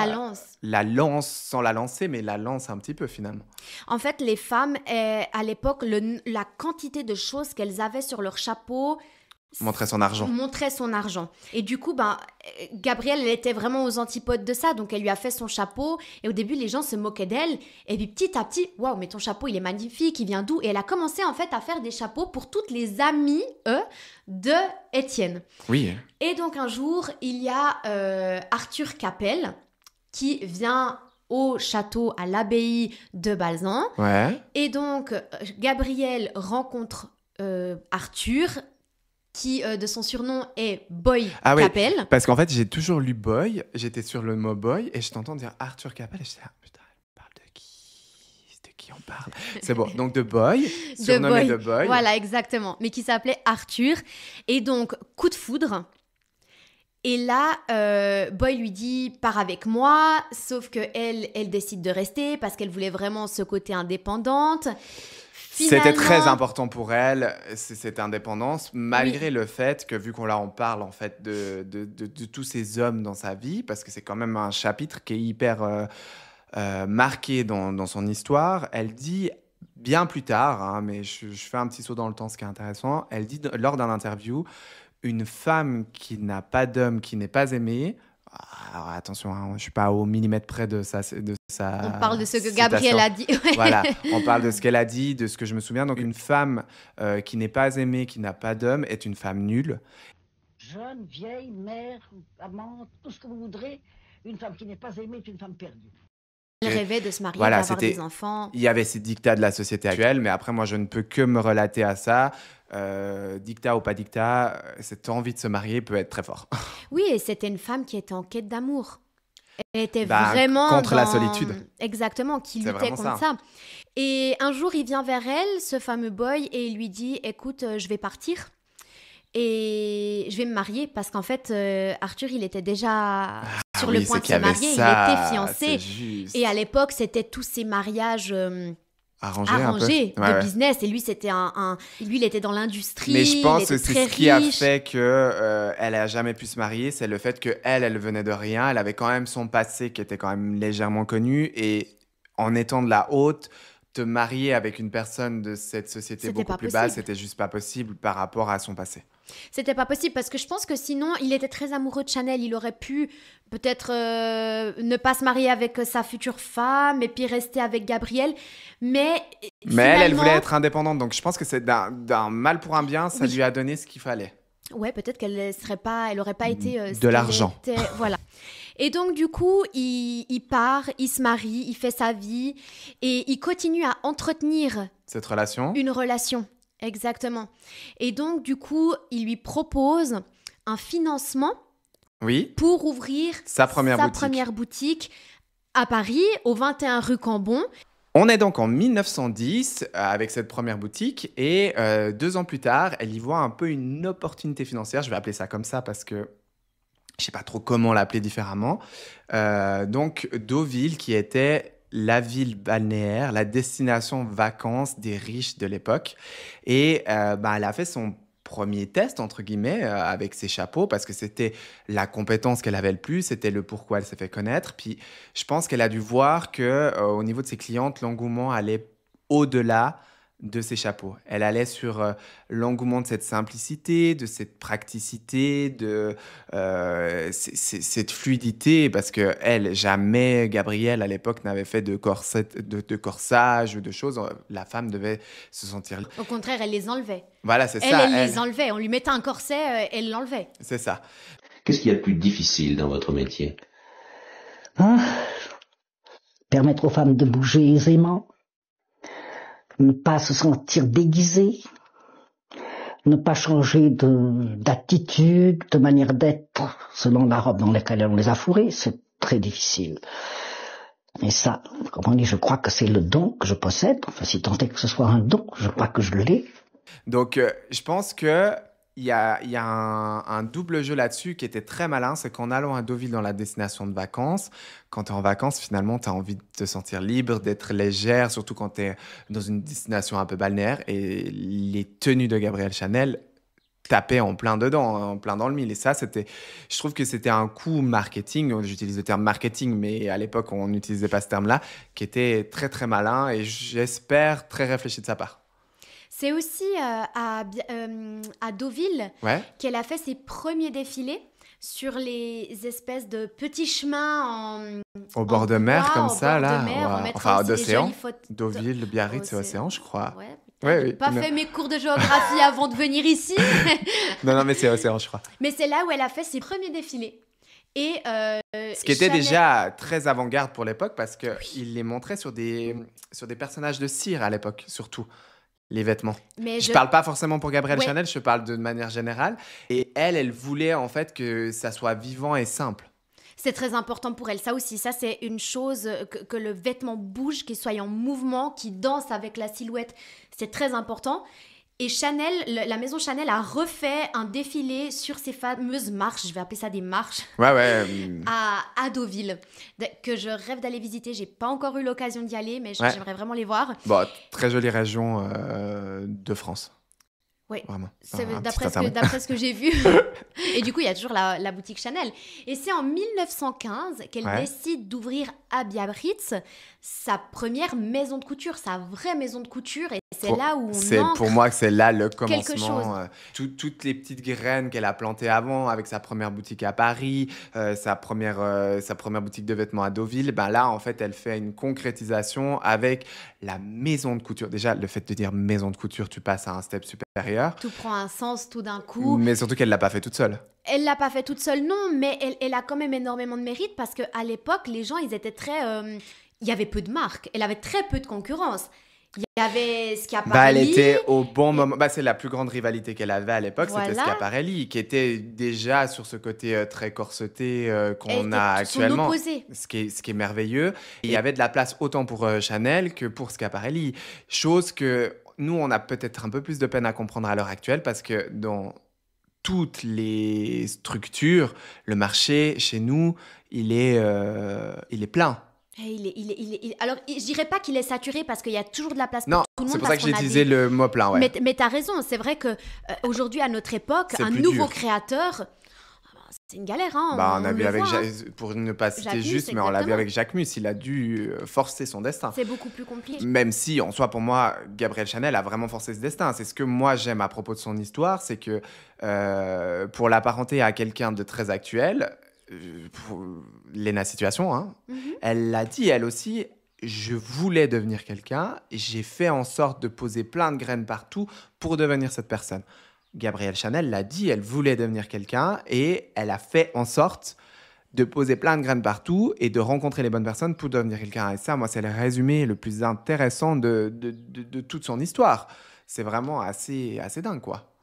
lance sans la lancer, mais la lance un petit peu, finalement. En fait, les femmes, à l'époque, la quantité de choses qu'elles avaient sur leur chapeau... Montrait son argent. Et du coup, Gabrielle, elle était vraiment aux antipodes de ça. Donc, elle lui a fait son chapeau. Et au début, les gens se moquaient d'elle. Et puis, petit à petit, waouh, mais ton chapeau, il est magnifique. Il vient d'où? Et elle a commencé, en fait, à faire des chapeaux pour toutes les amies, de Étienne. Oui. Et donc, un jour, il y a Arthur Capel qui vient au château, à l'abbaye de Balzan. Ouais. Et donc, Gabrielle rencontre Arthur, qui de son surnom est Boy Capel. Oui, parce qu'en fait, j'ai toujours lu Boy, j'étais sur le mot Boy, et je t'entends dire Arthur Capel, et je disais, putain, elle parle de qui? De qui on parle? C'est bon, donc de Boy, surnommé de Boy. Voilà, exactement, mais qui s'appelait Arthur. Et donc, coup de foudre. Et là, Boy lui dit « Pars avec moi », sauf qu'elle décide de rester parce qu'elle voulait vraiment ce côté indépendante. Finalement, c'était très important pour elle, cette indépendance, malgré le fait que, vu qu'on là on parle en fait de tous ces hommes dans sa vie, parce que c'est quand même un chapitre qui est hyper marqué dans son histoire, elle dit bien plus tard, hein, mais je fais un petit saut dans le temps, ce qui est intéressant, elle dit lors d'un interview, une femme qui n'a pas d'homme, qui n'est pas aimée... Alors attention, hein, je ne suis pas au millimètre près de sa on parle de ce que Gabrielle a dit. Voilà, on parle de ce qu'elle a dit, de ce que je me souviens. Donc une femme qui n'est pas aimée, qui n'a pas d'homme, est une femme nulle. Jeune, vieille, mère, amante, tout ce que vous voudrez, une femme qui n'est pas aimée est une femme perdue. Elle rêvait de se marier, d'avoir des enfants. Il y avait ces dictats de la société actuelle, mais après, moi, je ne peux que me relater à ça. Dictat ou pas dictat, cette envie de se marier peut être très fort. Oui, et c'était une femme qui était en quête d'amour. Elle était vraiment contre la solitude. Exactement, qui luttait contre ça. Et un jour, il vient vers elle, ce fameux Boy, et il lui dit « Écoute, je vais partir et je vais me marier. » Parce qu'en fait, Arthur, il était déjà sur le point de se marier. Il était fiancé. Et à l'époque, c'était tous ces mariages... arrangé de business, et lui c'était lui il était dans l'industrie, mais je pense que c'est ce qui a fait que elle a jamais pu se marier, c'est le fait que elle venait de rien, elle avait quand même son passé qui était quand même légèrement connu, et en étant de la haute, te marier avec une personne de cette société beaucoup plus basse, c'était juste pas possible par rapport à son passé. C'était pas possible parce que je pense que sinon, il était très amoureux de Chanel. Il aurait pu peut-être ne pas se marier avec sa future femme et puis rester avec Gabriel. Mais elle voulait être indépendante. Donc je pense que c'est d'un mal pour un bien, ça lui a donné ce qu'il fallait. Ouais, peut-être qu'elle aurait pas été... de l'argent. Voilà. Et donc, du coup, il part, il se marie, il fait sa vie et il continue à entretenir... cette relation. Une relation. Exactement. Et donc, du coup, il lui propose un financement pour ouvrir sa première boutique à Paris, au 21 rue Cambon. On est donc en 1910 avec cette première boutique et 2 ans plus tard, elle y voit un peu une opportunité financière. Je vais appeler ça comme ça parce que je ne sais pas trop comment l'appeler différemment. Donc, Deauville qui était... la ville balnéaire, la destination vacances des riches de l'époque. Et elle a fait son premier test, entre guillemets, avec ses chapeaux, parce que c'était la compétence qu'elle avait le plus, c'était le pourquoi elle s'est fait connaître. Puis je pense qu'elle a dû voir que au niveau de ses clientes, l'engouement allait au-delà de ses chapeaux. Elle allait sur l'engouement de cette simplicité, de cette praticité, de cette fluidité, parce que elle, jamais Gabrielle à l'époque n'avait fait de corset, de corsage ou de choses. La femme devait se sentir. Au contraire, elle les enlevait. Voilà, c'est Elle, ça. elle les enlevait. On lui mettait un corset, elle l'enlevait. C'est ça. Qu'est-ce qu'il y a de plus difficile dans votre métier? Permettre aux femmes de bouger aisément, ne pas se sentir déguisées, ne pas changer d'attitude, de manière d'être selon la robe dans laquelle on les a fourrées, c'est très difficile. Et ça, comme on dit, je crois que c'est le don que je possède. Enfin, si tant est que ce soit un don, je crois que je l'ai. Donc, je pense que il y a un double jeu là-dessus qui était très malin, c'est qu'en allant à Deauville dans la destination de vacances, quand tu es en vacances, finalement, tu as envie de te sentir libre, d'être légère, surtout quand tu es dans une destination un peu balnéaire. Et les tenues de Gabrielle Chanel tapaient en plein dedans, en plein dans le mille. Et ça, je trouve que c'était un coup marketing, j'utilise le terme marketing, mais à l'époque, on n'utilisait pas ce terme-là, qui était très, très malin et j'espère très réfléchi de sa part. C'est aussi à Deauville qu'elle a fait ses premiers défilés sur les espèces de petits chemins au bord de mer, comme ça, là. Enfin, d'océan. Deauville, Biarritz, c'est océan, je crois. Ouais, j'ai pas fait mes cours de géographie avant de venir ici. non, mais c'est océan, je crois. Mais c'est là où elle a fait ses premiers défilés. Et ce qui était déjà très avant-garde pour l'époque, parce qu'il les montrait sur des personnages de cire à l'époque, surtout. Les vêtements. Mais je parle pas forcément pour Gabrielle Chanel, je parle de manière générale. Et elle voulait en fait que ça soit vivant et simple. C'est très important pour elle, ça aussi. Ça, c'est une chose, que le vêtement bouge, qu'il soit en mouvement, qu'il danse avec la silhouette. C'est très important. Et Chanel, la maison Chanel a refait un défilé sur ces fameuses marches, je vais appeler ça des marches, à Deauville, que je rêve d'aller visiter. J'ai pas encore eu l'occasion d'y aller, mais j'aimerais vraiment les voir. Bon, très jolie région de France. Oui, vraiment. D'après ce que j'ai vu. Et du coup, il y a toujours la boutique Chanel. Et c'est en 1915 qu'elle décide d'ouvrir à Biarritz sa première maison de couture, sa vraie maison de couture. Et c'est là où on ancre pour moi, c'est là le commencement. Toutes les petites graines qu'elle a plantées avant, avec sa première boutique à Paris, sa première boutique de vêtements à Deauville, ben là, en fait, elle fait une concrétisation avec la maison de couture. Déjà, le fait de dire maison de couture, tu passes à un step supérieur. Tout prend un sens tout d'un coup. Mais surtout qu'elle ne l'a pas fait toute seule. Elle ne l'a pas fait toute seule, non, mais elle a quand même énormément de mérite parce qu'à l'époque, les gens, ils étaient très... il y avait peu de marques. Elle avait très peu de concurrence. Il y avait Schiaparelli. Elle était au bon moment. C'est la plus grande rivalité qu'elle avait à l'époque, c'était Schiaparelli, qui était déjà sur ce côté très corseté qu'on a actuellement. Ce qui est merveilleux. Et il y avait de la place autant pour Chanel que pour Schiaparelli. Chose que nous, on a peut-être un peu plus de peine à comprendre à l'heure actuelle parce que dans toutes les structures, le marché, chez nous, il est plein. Alors, je dirais pas qu'il est saturé parce qu'il y a toujours de la place pour tout le monde. C'est pour ça que j'ai utilisé le mot plein. Ouais. Mais tu as raison, c'est vrai qu'aujourd'hui, à notre époque, un nouveau créateur, c'est une galère. On a vu avec pour ne pas citer juste, mais on l'a vu avec Jacques Mus, il a dû forcer son destin. C'est beaucoup plus compliqué. Même si, en soi, pour moi, Gabrielle Chanel a vraiment forcé ce destin. C'est ce que moi j'aime à propos de son histoire, c'est que pour l'apparenter à quelqu'un de très actuel, pour Léna Situation, elle l'a dit elle aussi, je voulais devenir quelqu'un et j'ai fait en sorte de poser plein de graines partout pour devenir cette personne. Gabrielle Chanel l'a dit, elle voulait devenir quelqu'un et elle a fait en sorte de poser plein de graines partout et de rencontrer les bonnes personnes pour devenir quelqu'un. Et ça, moi, c'est le résumé le plus intéressant de toute son histoire. C'est vraiment assez dingue, quoi.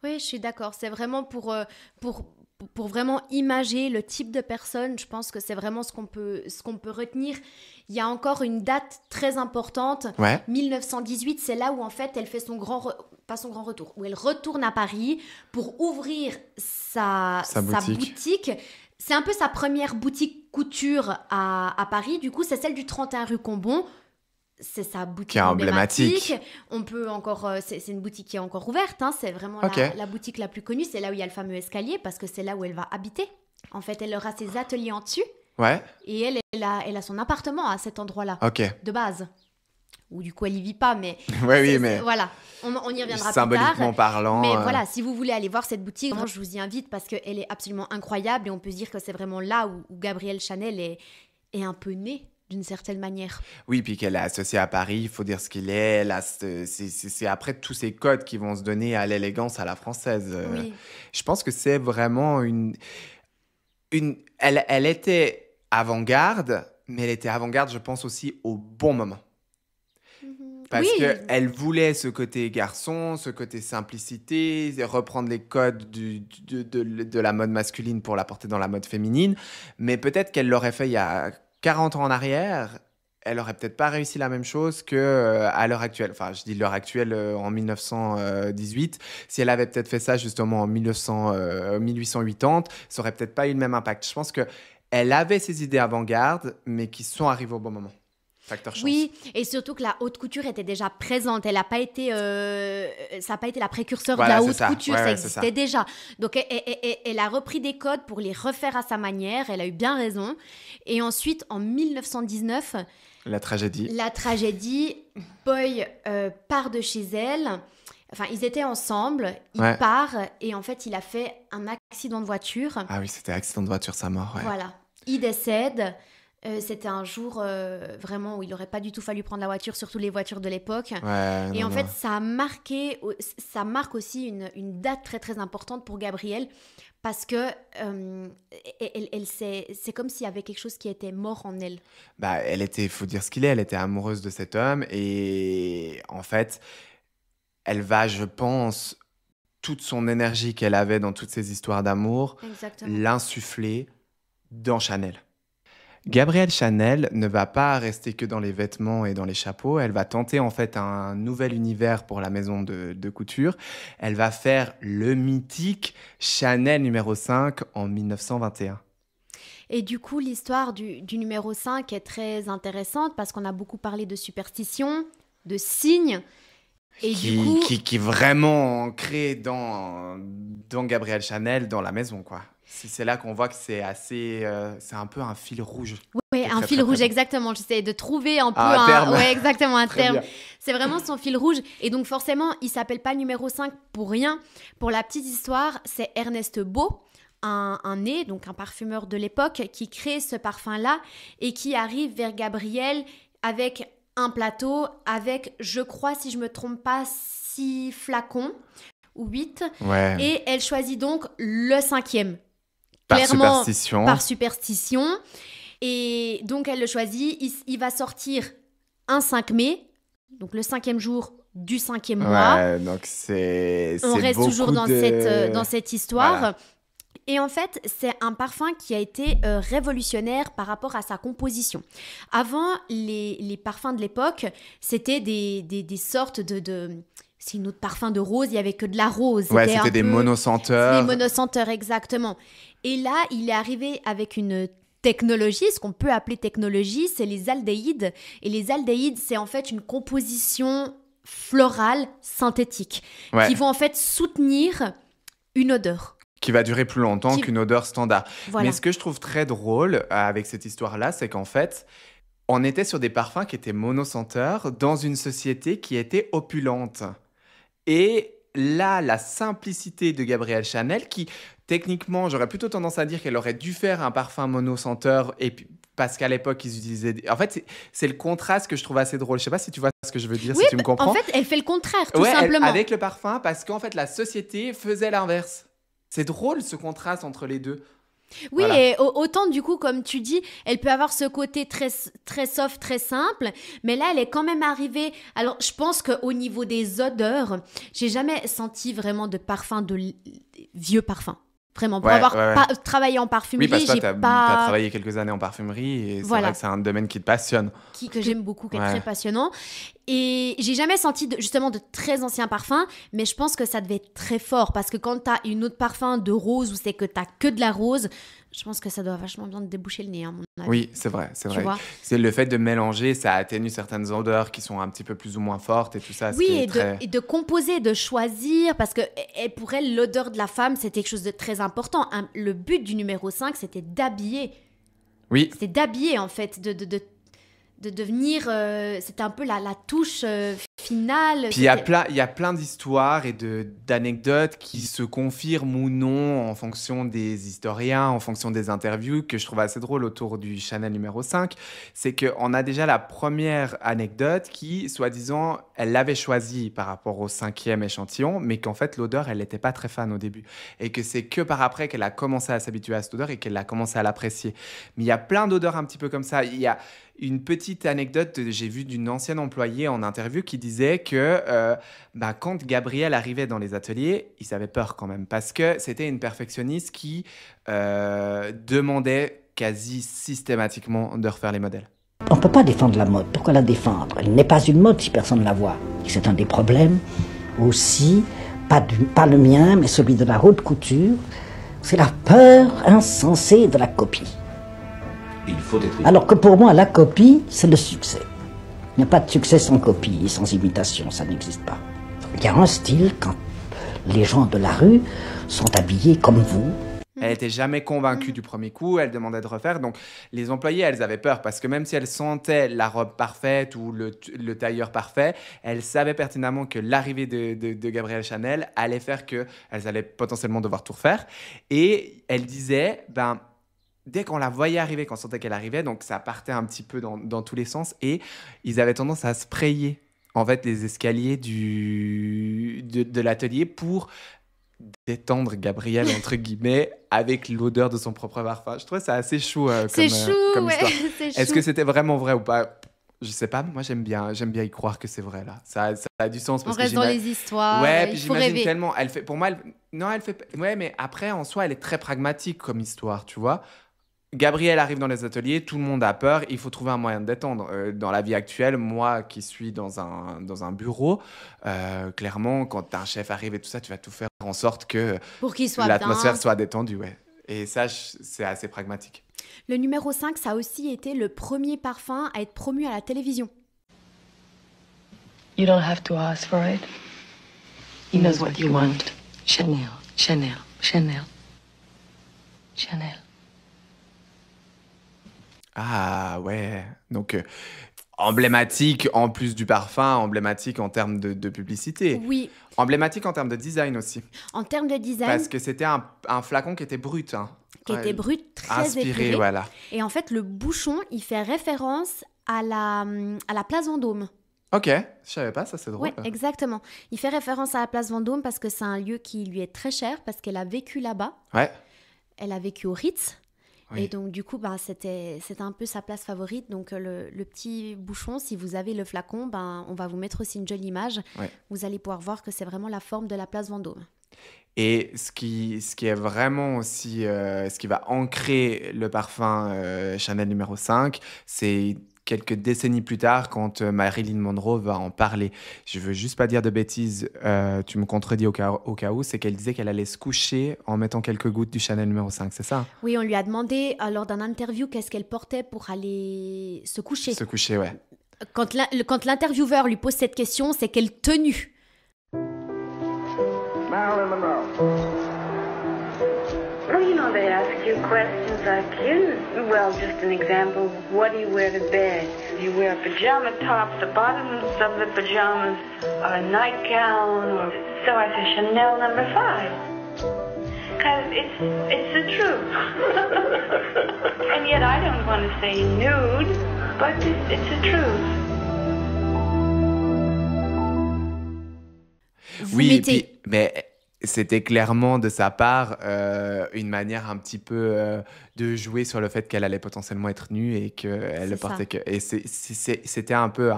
Oui, je suis d'accord. C'est vraiment pour vraiment imager le type de personne, je pense que c'est vraiment ce qu'on peut retenir. Il y a encore une date très importante, 1918, c'est là où en fait elle fait pas son grand retour, où elle retourne à Paris pour ouvrir sa boutique. C'est un peu sa première boutique couture à Paris, du coup c'est celle du 31 rue Combon. c'est sa boutique Qui est emblématique. On peut encore, c'est une boutique qui est encore ouverte, hein, c'est vraiment la boutique la plus connue, c'est là où il y a le fameux escalier parce que c'est là où elle va habiter. En fait, elle aura ses ateliers en dessus. Ouais. Et elle a son appartement à cet endroit-là, Ok. de base. Ou du coup, elle y vit pas, mais... Oui, mais... Voilà, on y reviendra plus tard. Symboliquement parlant... Mais voilà, si vous voulez aller voir cette boutique, vraiment, je vous y invite parce qu'elle est absolument incroyable et on peut se dire que c'est vraiment là où Gabrielle Chanel est un peu née. D'une certaine manière. Oui, puis qu'elle est associée à Paris, il faut dire ce qu'il est. Là, c'est après tous ces codes qui vont se donner à l'élégance à la française. Oui. Je pense que c'est vraiment elle était avant-garde, mais elle était avant-garde, je pense, aussi au bon moment. Parce qu'elle voulait ce côté garçon, ce côté simplicité, reprendre les codes de la mode masculine pour l'apporter dans la mode féminine. Mais peut-être qu'elle l'aurait fait il y a 40 ans en arrière, elle aurait peut-être pas réussi la même chose qu'à l'heure actuelle. Enfin, je dis l'heure actuelle en 1918. Si elle avait peut-être fait ça justement en 1880, ça aurait peut-être pas eu le même impact. Je pense qu'elle avait ses idées avant-garde, mais qui sont arrivées au bon moment. Facteur chance. Oui, et surtout que la haute couture était déjà présente. Elle a pas été, ça n'a pas été la précurseur de la haute couture, ça existait déjà. Donc, elle a repris des codes pour les refaire à sa manière. Elle a eu bien raison. Et ensuite, en 1919... La tragédie. Boy part de chez elle. Enfin, ils étaient ensemble. Il part et en fait, il a fait un accident de voiture. Ah oui, c'était accident de voiture, sa mort. Ouais. Voilà. Il décède. C'était un jour vraiment où il n'aurait pas du tout fallu prendre la voiture, surtout les voitures de l'époque. Ouais, et en fait, ça marque aussi une date très très importante pour Gabrielle parce que c'est comme s'il y avait quelque chose qui était mort en elle. Bah, faut dire ce qu'il est, elle était amoureuse de cet homme et en fait, elle va, je pense, toute son énergie qu'elle avait dans toutes ces histoires d'amour, l'insuffler dans Chanel. Gabrielle Chanel ne va pas rester que dans les vêtements et dans les chapeaux. Elle va tenter en fait un nouvel univers pour la maison de couture. Elle va faire le mythique Chanel numéro 5 en 1921. Et du coup, l'histoire du numéro 5 est très intéressante parce qu'on a beaucoup parlé de superstition, de signes. Et qui est vraiment ancré dans Gabrielle Chanel, dans la maison, quoi. C'est là qu'on voit que c'est un peu un fil rouge. Oui, un fil rouge, exactement. J'essaie de trouver un peu un terme. Ouais, exactement, un terme. Bien. C'est vraiment son fil rouge. Et donc, forcément, il s'appelle pas numéro 5 pour rien. Pour la petite histoire, c'est Ernest Beau, un nez, donc un parfumeur de l'époque, qui crée ce parfum-là et qui arrive vers Gabrielle avec un plateau, avec, je crois, si je me trompe pas, 6 flacons ou 8. Ouais. Et elle choisit donc le 5e. Par superstition. Et donc, elle le choisit. Il va sortir un 5 mai, donc le 5e jour du 5e mois. Ouais, donc on reste toujours dans cette histoire. Voilà. Et en fait, c'est un parfum qui a été révolutionnaire par rapport à sa composition. Avant, les parfums de l'époque, c'était des sortes de c'est une autre parfum de rose, il n'y avait que de la rose. Ouais, c'était des monosenteurs. Des monosenteurs, exactement. Et là, il est arrivé avec une technologie, ce qu'on peut appeler technologie, c'est les aldéhydes. Et les aldéhydes, c'est en fait une composition florale synthétique qui vont en fait soutenir une odeur. Qui va durer plus longtemps qu'une odeur standard. Voilà. Mais ce que je trouve très drôle avec cette histoire-là, c'est qu'en fait, on était sur des parfums qui étaient monosenteurs dans une société qui était opulente. Et là, la simplicité de Gabrielle Chanel, qui techniquement, j'aurais plutôt tendance à dire qu'elle aurait dû faire un parfum monosenteur, et puis, parce qu'à l'époque, ils utilisaient... En fait, c'est le contraste que je trouve assez drôle. Je ne sais pas si tu vois ce que je veux dire, si tu me comprends. En fait, elle fait le contraire, tout simplement. Avec le parfum, parce qu'en fait, la société faisait l'inverse. C'est drôle, ce contraste entre les deux. Oui, voilà. Et autant du coup, comme tu dis, elle peut avoir ce côté très, très soft, très simple, mais là, elle est quand même arrivée... Alors, je pense qu'au niveau des odeurs, j'ai jamais senti vraiment de parfum, de vieux parfum. Vraiment, pour avoir travaillé en parfumerie, oui, parce que toi, t'as travaillé quelques années en parfumerie et c'est vrai que c'est un domaine qui te passionne. Que j'aime beaucoup, qui est très passionnant. Et j'ai jamais senti justement de très anciens parfums, mais je pense que ça devait être très fort parce que quand t'as une autre parfum de rose où c'est que t'as que de la rose, Je pense que ça doit vachement bien déboucher le nez, à mon avis. Oui, c'est vrai, c'est Tu vrai. vois. C'est le fait de mélanger, ça atténue certaines odeurs qui sont un petit peu plus ou moins fortes et tout ça. ce Oui, qui est et, très... et de composer, de choisir, parce que pour elle, l'odeur de la femme, c'était quelque chose de très important. Le but du numéro 5, c'était d'habiller. Oui, C'était d'habiller, en fait, de devenir... c'était un peu la touche finale. puis il y a plein d'histoires et d'anecdotes qui se confirment ou non en fonction des historiens, en fonction des interviews, que je trouve assez drôle autour du Chanel numéro 5. C'est qu'on a déjà la première anecdote qui, soi-disant, elle l'avait choisie par rapport au 5e échantillon, mais qu'en fait, l'odeur, elle n'était pas très fan au début. Et que c'est que par après qu'elle a commencé à s'habituer à cette odeur et qu'elle a commencé à l'apprécier. Mais il y a plein d'odeurs un petit peu comme ça. Il y a une petite anecdote, j'ai vu d'une ancienne employée en interview qui disait que quand Gabrielle arrivait dans les ateliers, ils avaient peur quand même parce que c'était une perfectionniste qui demandait quasi systématiquement de refaire les modèles. On ne peut pas défendre la mode. Pourquoi la défendre? Elle n'est pas une mode si personne ne la voit. Et c'est un des problèmes aussi, pas le mien, mais celui de la haute couture. C'est la peur insensée de la copie. Il faut être... Alors que pour moi, la copie, c'est le succès. Il n'y a pas de succès sans copie, sans imitation, ça n'existe pas. Il y a un style quand les gens de la rue sont habillés comme vous. Elle n'était jamais convaincue du premier coup, elle demandait de refaire. Donc, les employés, elles avaient peur parce que même si elles sentaient la robe parfaite ou le tailleur parfait, elles savaient pertinemment que l'arrivée de Gabrielle Chanel allait faire qu'elles allaient potentiellement devoir tout refaire. Et elles disaient, dès qu'on la voyait arriver, qu'on sentait qu'elle arrivait, donc ça partait un petit peu dans tous les sens et ils avaient tendance à sprayer en fait les escaliers de l'atelier pour détendre Gabrielle entre guillemets avec l'odeur de son propre parfum. Je trouvais ça assez chaud C'est chou, comme ouais. histoire. C'est Est-ce chou. que c'était vraiment vrai ou pas? Je sais pas, moi j'aime bien y croire que c'est vrai là. Ça a du sens On parce que reste dans les histoires, ouais, puis il faut j'imagine rêver. tellement pour moi elle fait ouais, mais après en soi elle est très pragmatique comme histoire, tu vois. Gabrielle arrive dans les ateliers, tout le monde a peur, il faut trouver un moyen de détendre. Dans la vie actuelle, moi qui suis dans un bureau, clairement, quand un chef arrive et tout ça, tu vas tout faire en sorte que Pour qu'il soit l'atmosphère bien. soit détendue. Ouais. Et ça, c'est assez pragmatique. Le numéro 5, ça a aussi été le premier parfum à être promu à la télévision. You don't have to ask for it. He knows what you want. Chanel, Chanel, Chanel, Chanel. Ah ouais, donc emblématique en plus du parfum, emblématique en termes de publicité. Oui, Emblématique en termes de design aussi. en termes de design, Parce que c'était un flacon qui était brut. Hein. qui était brut, très Inspiré, épuré. voilà. Et en fait, le bouchon, il fait référence à la place Vendôme. Ok, je savais pas, ça c'est drôle. Oui, exactement. Il fait référence à la place Vendôme parce que c'est un lieu qui lui est très cher, parce qu'elle a vécu là-bas. Ouais. Elle a vécu au Ritz. Oui. Et donc, du coup, c'était un peu sa place favorite. Donc, le petit bouchon, si vous avez le flacon, on va vous mettre aussi une jolie image. Ouais. Vous allez pouvoir voir que c'est vraiment la forme de la place Vendôme. Et ce qui est vraiment aussi, ce qui va ancrer le parfum Chanel numéro 5, c'est quelques décennies plus tard, quand Marilyn Monroe va en parler. Je veux juste pas dire de bêtises, tu me contredis au cas où, c'est qu'elle disait qu'elle allait se coucher en mettant quelques gouttes du Chanel numéro 5, c'est ça? Oui, on lui a demandé lors d'un interview qu'est-ce qu'elle portait pour aller se coucher. Se coucher, ouais. Quand l'intervieweur lui pose cette question, c'est quelle tenue? Marilyn Monroe. Well, you know, they ask you questions like, well, just an example, what do you wear to bed? Do you wear a pajama top, the bottoms of the pajamas, or a nightgown, or... So I say Chanel number 5. Because it's the truth. And yet I don't want to say nude, but it's the truth. Vous Oui, mettez... puis, mais c'était clairement de sa part une manière un petit peu de jouer sur le fait qu'elle allait potentiellement être nue et qu'elle le C'est ça. portait que. Et c'était un peu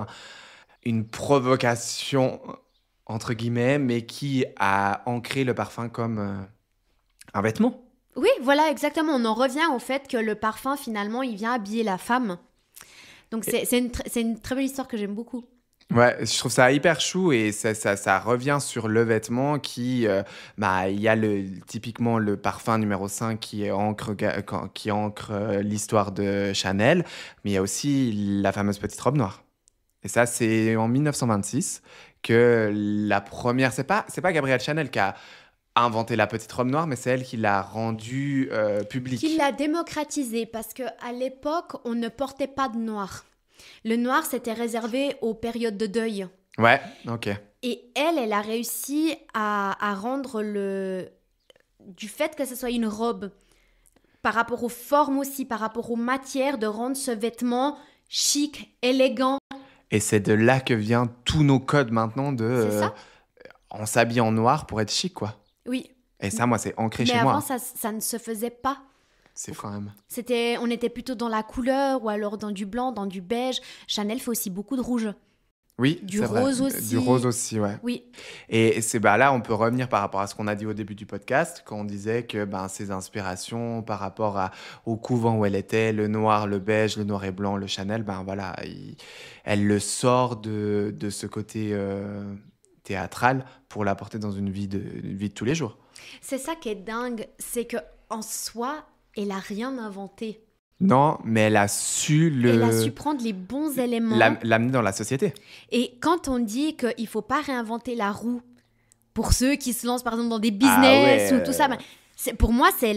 une provocation, entre guillemets, mais qui a ancré le parfum comme un vêtement. Oui, voilà, exactement. On en revient au fait que le parfum, finalement, il vient habiller la femme. Donc, c'est une très belle histoire que j'aime beaucoup. Ouais, je trouve ça hyper chou et ça revient sur le vêtement il y a typiquement le parfum numéro 5 qui ancre l'histoire de Chanel, mais il y a aussi la fameuse petite robe noire. Et ça, c'est en 1926 que la première, c'est pas Gabrielle Chanel qui a inventé la petite robe noire, mais c'est elle qui l'a rendue publique. Qui l'a démocratisée, parce qu'à l'époque, on ne portait pas de noir. Le noir, c'était réservé aux périodes de deuil. Ouais, ok. Et elle a réussi à rendre du fait que ce soit une robe, par rapport aux formes aussi, par rapport aux matières, de rendre ce vêtement chic, élégant. Et c'est de là que viennent tous nos codes maintenant C'est ça ? on s'habille en noir pour être chic, quoi. Oui. Et ça, moi, c'est ancré Mais chez moi. avant, ça ne se faisait pas. C'est fou quand même. On était plutôt dans la couleur, ou alors dans du blanc, dans du beige. Chanel fait aussi beaucoup de rouge. Oui, Du c'est rose vrai. aussi. Du rose aussi, ouais. Oui. Et là, on peut revenir par rapport à ce qu'on a dit au début du podcast, quand on disait que ses inspirations par rapport au couvent où elle était, le noir, le beige, le noir et blanc, le Chanel, elle le sort de ce côté théâtral pour l'apporter dans une vie de tous les jours. C'est ça qui est dingue, c'est que en soi, elle a rien inventé. Non, mais elle a su Elle a su prendre les bons éléments. L'amener dans la société. Et quand on dit qu'il ne faut pas réinventer la roue, pour ceux qui se lancent par exemple dans des business ou tout ça, pour moi, c'est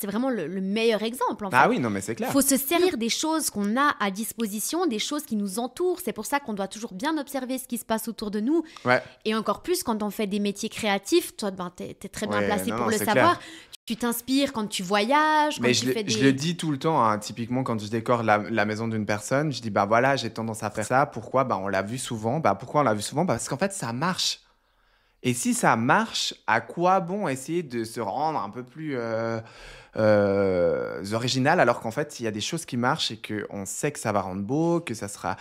vraiment le meilleur exemple. En fait. Ah oui, non, mais c'est clair. Il faut se servir des choses qu'on a à disposition, des choses qui nous entourent. C'est pour ça qu'on doit toujours bien observer ce qui se passe autour de nous. Ouais. Et encore plus quand on fait des métiers créatifs, toi, tu es très bien placé pour le c'est savoir. Clair. Tu t'inspires quand tu voyages, quand tu fais des... Je le dis tout le temps, hein, typiquement quand je décore la maison d'une personne, je dis j'ai tendance à faire ça. Pourquoi ? On l'a vu souvent. Pourquoi on l'a vu souvent ? Parce qu'en fait, ça marche. Et si ça marche, à quoi bon essayer de se rendre un peu plus original alors qu'en fait, il y a des choses qui marchent et qu'on sait que ça va rendre beau, que ça sera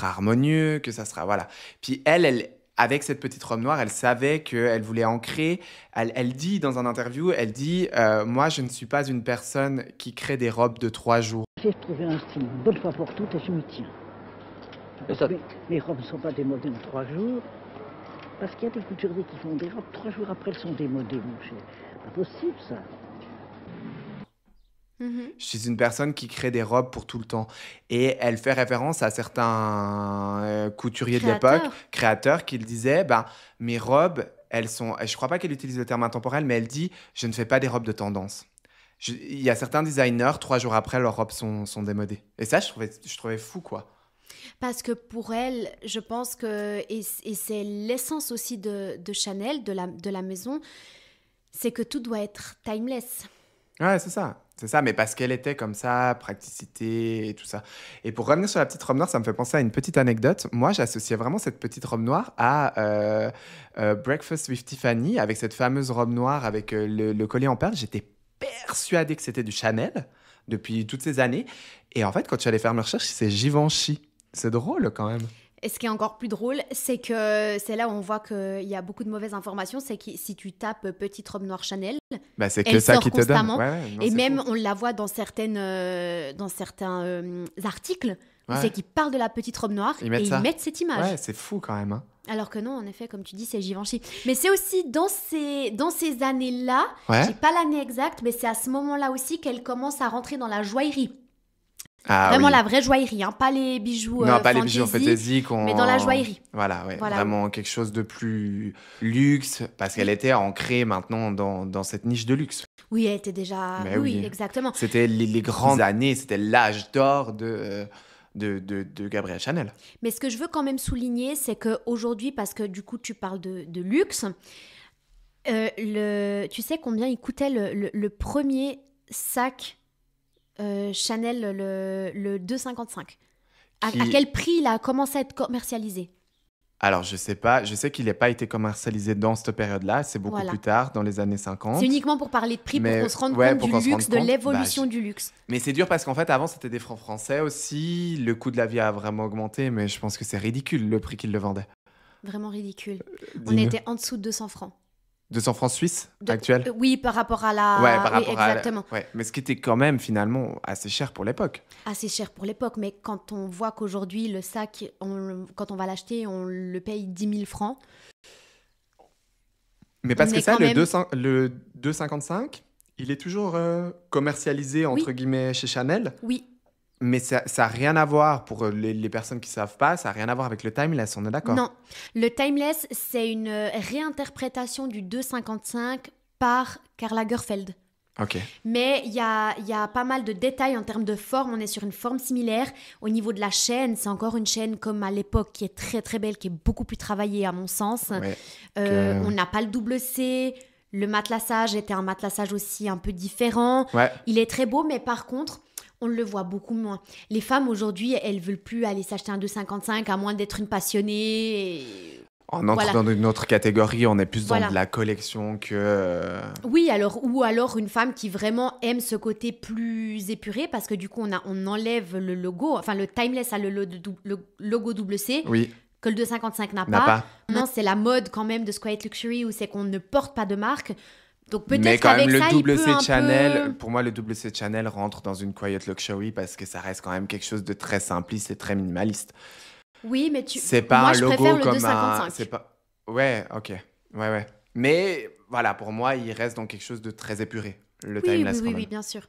harmonieux, que ça sera... Voilà. Puis elle, avec cette petite robe noire, elle savait qu'elle voulait ancrer. Elle dit dans un interview, moi, je ne suis pas une personne qui crée des robes de 3 jours. J'ai trouvé un style une bonne fois pour toutes et je m'y tiens. Les robes ne sont pas démodées en 3 jours. Parce qu'il y a des couturiers qui font des robes, 3 jours après, elles sont démodées, mon cher. Pas possible, ça. Je suis une personne qui crée des robes pour tout le temps. Et elle fait référence à certains couturiers de l'époque, créateurs, qui disaient, mes robes, elles sont... Je ne crois pas qu'elle utilise le terme intemporel, mais elle dit, je ne fais pas des robes de tendance. Il y a certains designers, 3 jours après, leurs robes sont démodées. Et ça, je trouvais fou, quoi. Parce que pour elle, je pense que, et c'est l'essence aussi de Chanel, de la maison, c'est que tout doit être timeless. Ouais, c'est ça, mais parce qu'elle était comme ça, praticité et tout ça. Et pour revenir sur la petite robe noire, ça me fait penser à une petite anecdote. Moi, j'associais vraiment cette petite robe noire à Breakfast with Tiffany, avec cette fameuse robe noire avec le collier en perles. J'étais persuadée que c'était du Chanel depuis toutes ces années. Et en fait, quand je suis allée faire mes recherches, c'est Givenchy. C'est drôle quand même. Et ce qui est encore plus drôle, c'est que c'est là où on voit qu'il y a beaucoup de mauvaises informations. C'est que si tu tapes petite robe noire Chanel, c'est que ça qui te donne. Et même, on la voit dans certains articles. C'est qu'ils parlent de la petite robe noire et ils mettent cette image. Ouais, c'est fou quand même. Hein. Alors que non, en effet, comme tu dis, c'est Givenchy. Mais c'est aussi dans ces années-là, j'ai pas l'année exacte, mais c'est à ce moment-là aussi qu'elle commence à rentrer dans la joaillerie. Vraiment la vraie joaillerie, hein, pas les bijoux non, pas les bijoux fantaisie, mais dans la joaillerie. Voilà. Vraiment quelque chose de plus luxe, parce qu'elle était ancrée maintenant dans cette niche de luxe. Oui, elle était déjà... Oui, exactement. C'était les grandes années, c'était l'âge d'or de Gabrielle Chanel. Mais ce que je veux quand même souligner, c'est qu'aujourd'hui, parce que du coup, tu parles de luxe, tu sais combien il coûtait le premier sac Chanel, le 2,55. À quel prix il a commencé à être commercialisé? Alors, je sais pas. Je sais qu'il n'a pas été commercialisé dans cette période-là. C'est beaucoup plus tard, dans les années 50. C'est uniquement pour parler de prix, pour qu'on se rende compte du luxe, de l'évolution du luxe. Mais c'est dur parce qu'en fait, avant, c'était des francs français aussi. Le coût de la vie a vraiment augmenté, mais je pense que c'est ridicule, le prix qu'ils le vendaient. Vraiment ridicule. On était en dessous de 200 francs. 200 francs suisses actuels. Oui, par rapport à la... Ouais, par rapport exactement. Ouais. Mais ce qui était quand même finalement assez cher pour l'époque. Assez cher pour l'époque, mais quand on voit qu'aujourd'hui, le sac, quand on va l'acheter, on le paye 10 000 francs. Mais parce que ça, le 2,55, il est toujours commercialisé, entre guillemets, chez Chanel. Oui. Mais ça n'a rien à voir, pour les personnes qui ne savent pas, ça n'a rien à voir avec le timeless, on est d'accord? Non. Le timeless, c'est une réinterprétation du 2,55 par Karl Lagerfeld. Ok. Mais il y a pas mal de détails en termes de forme. On est sur une forme similaire. Au niveau de la chaîne, c'est encore une chaîne comme à l'époque qui est très très belle, qui est beaucoup plus travaillée à mon sens. Ouais, On n'a pas le double C. Le matelassage était un matelassage aussi un peu différent. Ouais. Il est très beau, mais par contre, on le voit beaucoup moins. Les femmes aujourd'hui, elles veulent plus aller s'acheter un 2,55 à moins d'être une passionnée. On entre dans une autre catégorie, on est plus dans Voilà. de la collection que... Oui, ou alors une femme qui vraiment aime ce côté plus épuré, parce que du coup, on enlève le logo. Enfin, le timeless a le logo double C, Oui, que le 2,55 n'a n'a pas. pas. Non, c'est la mode quand même de ce Quiet Luxury, où c'est qu'on ne porte pas de marque. Donc peut-être mais quand même, qu'avec ça, le double il peut C un Chanel, peu... pour moi, le double C Chanel rentre dans une quiet luxury parce que ça reste quand même quelque chose de très simpliste et très minimaliste. Oui, mais C'est pas moi, un je logo préfère le comme 2,55. c'est pas... Ouais, ok. Ouais. Mais voilà, pour moi, il reste dans quelque chose de très épuré, le timeless quand même. Oui, bien sûr.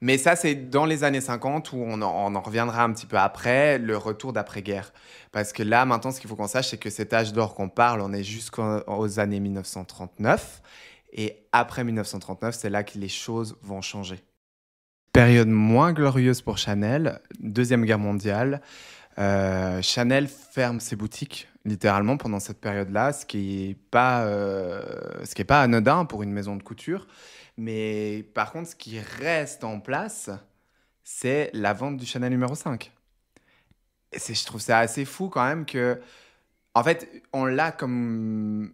Mais ça, c'est dans les années 50 où on en reviendra un petit peu après, le retour d'après-guerre. Parce que là, maintenant, ce qu'il faut qu'on sache, c'est que cet âge d'or qu'on parle, on est jusqu'aux années 1939. Et après 1939, c'est là que les choses vont changer. Période moins glorieuse pour Chanel, Deuxième Guerre mondiale. Chanel ferme ses boutiques, littéralement, pendant cette période-là, ce qui est pas anodin pour une maison de couture. Mais par contre, ce qui reste en place, c'est la vente du Chanel numéro 5. Et je trouve ça assez fou quand même que... En fait, on l'a comme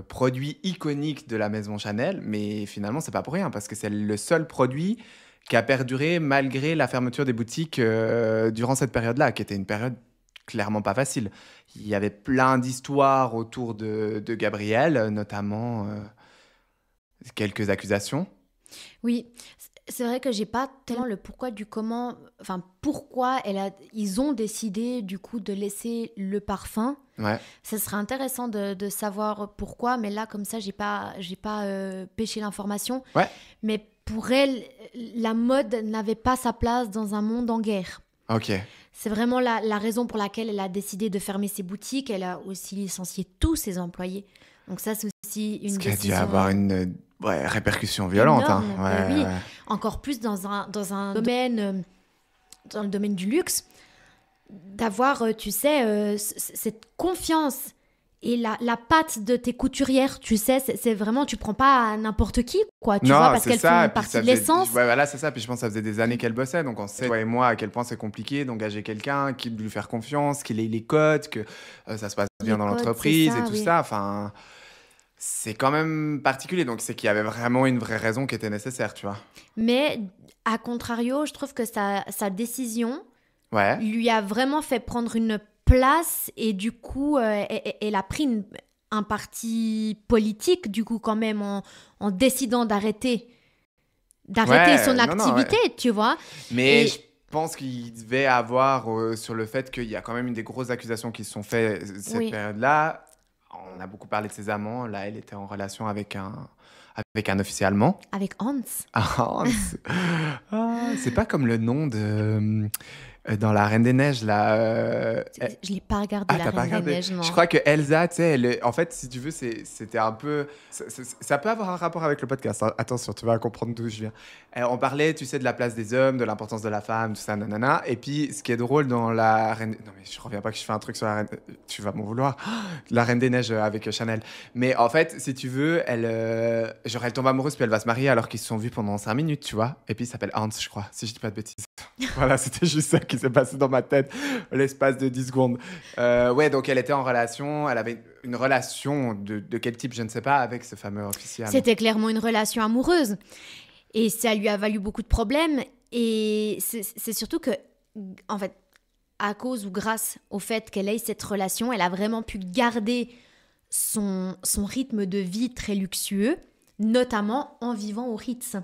produit iconique de la maison Chanel, mais finalement, c'est pas pour rien, parce que c'est le seul produit qui a perduré malgré la fermeture des boutiques durant cette période-là, qui était une période clairement pas facile. Il y avait plein d'histoires autour de Gabrielle, notamment quelques accusations. Oui, c'est vrai que j'ai pas tellement le pourquoi du comment, enfin pourquoi ils ont décidé du coup de laisser le parfum. Ouais. Ça serait intéressant de savoir pourquoi, mais là comme ça j'ai pas pêché l'information. Ouais. Mais pour elle, la mode n'avait pas sa place dans un monde en guerre. Ok. C'est vraiment la raison pour laquelle elle a décidé de fermer ses boutiques. Elle a aussi licencié tous ses employés. Donc ça, c'est aussi une Ce qui a décision... dû avoir une répercussion violente. énorme. Hein. Oui. Ouais. Encore plus dans un domaine, dans le domaine du luxe, d'avoir, tu sais, cette confiance et la patte de tes couturières, tu sais, c'est vraiment, tu prends pas à n'importe qui, quoi, tu vois, parce qu'elles font partie de l'essence. Ouais, voilà, c'est ça. Puis je pense que ça faisait des années qu'elle bossait. Donc on sait, toi et moi, à quel point c'est compliqué d'engager quelqu'un, de lui faire confiance, qu'il ait les codes, que ça se passe bien dans l'entreprise et tout ça. Enfin, c'est quand même particulier. Donc c'est qu'il y avait vraiment une vraie raison qui était nécessaire, tu vois. Mais à contrario, je trouve que sa décision ouais. lui a vraiment fait prendre une place et du coup, elle a pris un parti politique, du coup, quand même, en décidant d'arrêter son activité, tu vois. Mais je pense qu'il devait avoir sur le fait qu'il y a quand même une des grosses accusations qui se sont faites cette période-là. On a beaucoup parlé de ses amants. Là, elle était en relation avec un officier allemand. Avec Hans. Hans. C'est pas comme le nom de... dans La Reine des Neiges, là... Je l'ai pas regardé, La Reine des Neiges, non. Je crois que Elsa, tu sais, en fait, si tu veux, c'était un peu... Ça peut avoir un rapport avec le podcast. Hein. Attention, tu vas comprendre d'où je viens. On parlait, tu sais, de la place des hommes, de l'importance de la femme, tout ça, nanana. Et puis, ce qui est drôle dans La Reine... Non, mais je reviens pas que je fais un truc sur La Reine... Tu vas m'en vouloir. La Reine des Neiges avec Chanel. Mais en fait, si tu veux, elle tombe amoureuse, puis elle va se marier alors qu'ils se sont vus pendant 5 minutes, tu vois. Et puis, il s'appelle Hans, je crois, si je dis pas de bêtises. Voilà, c'était juste ça qui s'est passé dans ma tête l'espace de 10 secondes. Ouais, donc elle était en relation, elle avait une relation de quel type, je ne sais pas, avec ce fameux officier. C'était clairement une relation amoureuse. Et ça lui a valu beaucoup de problèmes. Et c'est surtout que, en fait, à cause ou grâce au fait qu'elle ait cette relation, elle a vraiment pu garder son rythme de vie très luxueux, notamment en vivant au Ritz.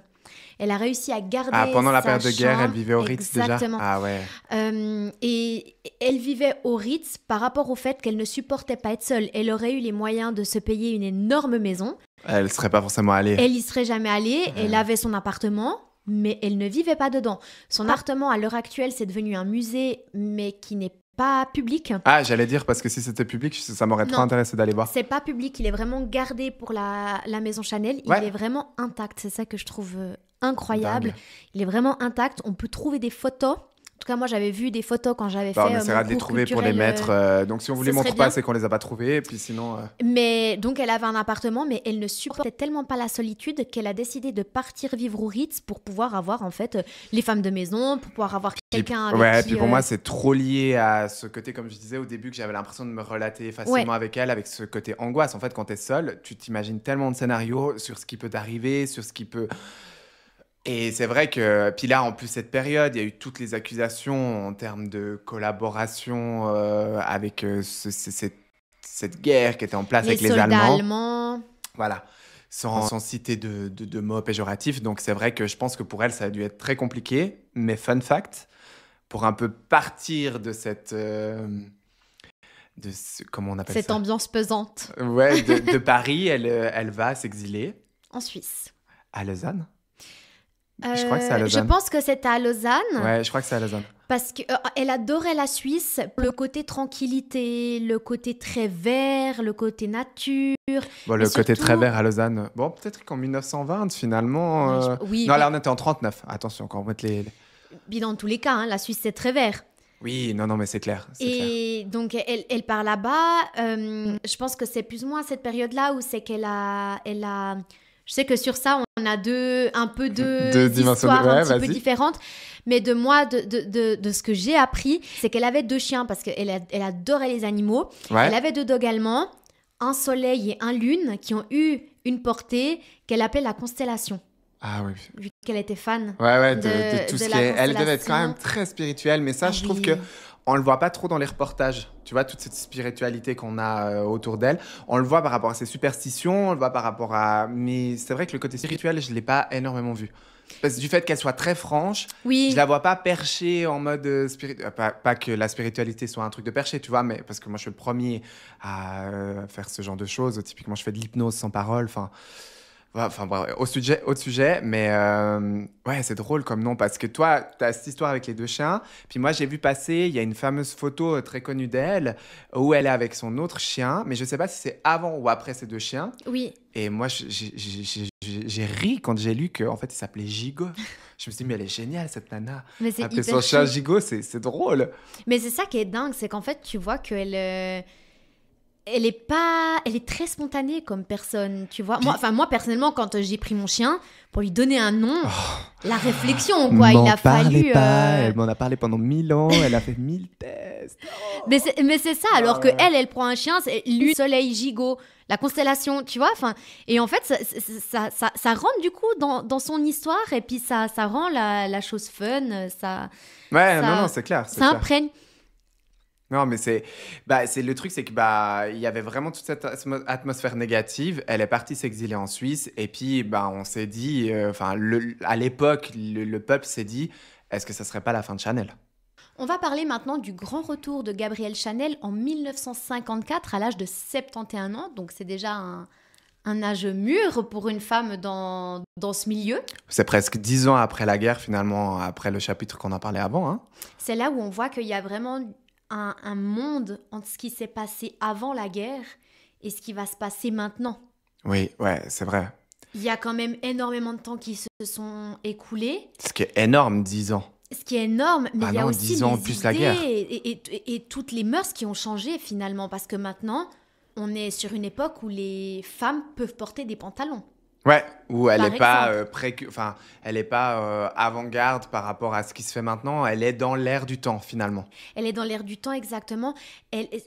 Elle a réussi à garder pendant la sa période de guerre, elle chambre. vivait au Ritz Exactement. déjà. Ah ouais. Et elle vivait au Ritz par rapport au fait qu'elle ne supportait pas être seule. Elle aurait eu les moyens de se payer une énorme maison. Elle ne serait pas forcément allée. Elle y serait jamais allée. Elle avait son appartement, mais elle ne vivait pas dedans. Son appartement, à l'heure actuelle, c'est devenu un musée, mais qui n'est pas public. Ah, j'allais dire, parce que si c'était public, ça m'aurait trop intéressé d'aller voir. C'est pas public, il est vraiment gardé pour la maison Chanel. Il est vraiment intact, c'est ça que je trouve incroyable. Dingue. Il est vraiment intact, on peut trouver des photos. En tout cas, moi, j'avais vu des photos quand j'avais fait On essaiera mon de les cours trouver pour les culturel, mettre. Donc, si on vous les ce montre serait pas, bien. c'est qu'on les a pas trouvés. Et puis sinon... Mais donc, elle avait un appartement, mais elle ne supportait tellement pas la solitude qu'elle a décidé de partir vivre au Ritz pour pouvoir avoir, en fait, les femmes de maison, pour pouvoir avoir quelqu'un avec Ouais, qui... puis pour moi, c'est trop lié à ce côté, comme je disais au début, que j'avais l'impression de me relater facilement avec elle, avec ce côté angoisse. En fait, quand t'es seule, tu t'imagines tellement de scénarios sur ce qui peut t'arriver, sur ce qui peut... Et c'est vrai que, puis là, en plus, cette période, il y a eu toutes les accusations en termes de collaboration avec cette guerre qui était en place avec les soldats Allemands. allemands. Voilà, sans citer de mots péjoratifs. Donc, c'est vrai que je pense que pour elle, ça a dû être très compliqué. Mais fun fact, pour un peu partir de cette... comment on appelle Cette ça ? ambiance pesante. Ouais, de Paris, elle va s'exiler En Suisse. à Lausanne. Je crois que c'est à Je Lausanne. pense que c'était à Lausanne. Ouais, je crois que c'est à Lausanne. Parce qu'elle adorait la Suisse, le côté tranquillité, le côté très vert, le côté nature. Bon, le Et côté surtout- très vert à Lausanne. Bon, peut-être qu'en 1920, finalement... Oui, Non, là, on était en 39. Attention, quand on met les... puis dans tous les cas, hein, la Suisse, c'est très vert. Oui, non, mais c'est clair. C'est clair. Et donc, elle part là-bas. Je pense que c'est plus ou moins à cette période-là où c'est qu'elle a... Je sais que sur ça, on a deux dimensions histoires un petit vas-y. peu différentes. Mais de ce que j'ai appris, c'est qu'elle avait 2 chiens parce qu'elle adorait les animaux. Ouais. Elle avait 2 dogs allemands, un soleil et un lune, qui ont eu une portée qu'elle appelait la constellation, Ah oui. vu qu'elle était fan. Ouais, de tout ce la qui est... Elle devait être quand constellation. même très spirituelle, mais ça, Ah je trouve oui. que on le voit pas trop dans les reportages. Tu vois, toute cette spiritualité qu'on a autour d'elle. On le voit par rapport à ses superstitions, on le voit par rapport à... Mais c'est vrai que le côté spirituel, je l'ai pas énormément vu. Parce que du fait qu'elle soit très franche, Oui, je la vois pas perchée en mode spirituel. Pas que la spiritualité soit un truc de perché, tu vois, mais parce que moi, je suis le premier à faire ce genre de choses. Typiquement, je fais de l'hypnose sans parole. Enfin, bref, autre sujet, mais ouais, c'est drôle comme nom parce que toi, tu as cette histoire avec les 2 chiens. Puis moi, j'ai vu passer, il y a une fameuse photo très connue d'elle où elle est avec son autre chien, mais je sais pas si c'est avant ou après ces 2 chiens. oui. Et moi, j'ai ri quand j'ai lu qu'en fait, il s'appelait Gigot. Je me suis dit, mais elle est géniale, cette nana. Mais c'est Appeler hyper son chien chou. Gigot, c'est drôle. Mais c'est ça qui est dingue, c'est qu'en fait, tu vois qu'elle... elle est très spontanée comme personne, tu vois. Moi, personnellement, quand j'ai pris mon chien pour lui donner un nom, la réflexion, quoi, il a fallu... Elle m'en a parlé pendant 1000 ans, elle a fait 1000 tests. Mais c'est ça, alors que elle prend un chien, c'est lune, soleil, gigot, la constellation, tu vois. Enfin, et en fait, ça rentre du coup dans son histoire, et puis ça rend la chose fun, ça Ouais, non, c'est clair. C'est ça clair. imprègne. Non, mais c'est le truc, c'est que il y avait vraiment toute cette atmosphère négative. Elle est partie s'exiler en Suisse, et puis on s'est dit, à l'époque, le peuple s'est dit, est-ce que ça serait pas la fin de Chanel? On va parler maintenant du grand retour de Gabrielle Chanel en 1954 à l'âge de 71 ans, donc c'est déjà un âge mûr pour une femme dans ce milieu. C'est presque 10 ans après la guerre, finalement, après le chapitre qu'on a parlé avant. Hein. C'est là où on voit qu'il y a vraiment un monde entre ce qui s'est passé avant la guerre et ce qui va se passer maintenant. Oui, ouais, c'est vrai. Il y a quand même énormément de temps qui se sont écoulés. Ce qui est énorme, 10 ans. Ce qui est énorme, mais il y a aussi 10 ans les plus idées la guerre. et toutes les mœurs qui ont changé finalement. Parce que maintenant, on est sur une époque où les femmes peuvent porter des pantalons. Ouais, où elle Par n'est pas, elle est pas avant-garde par rapport à ce qui se fait maintenant. Elle est dans l'air du temps, finalement. Elle est dans l'air du temps, exactement.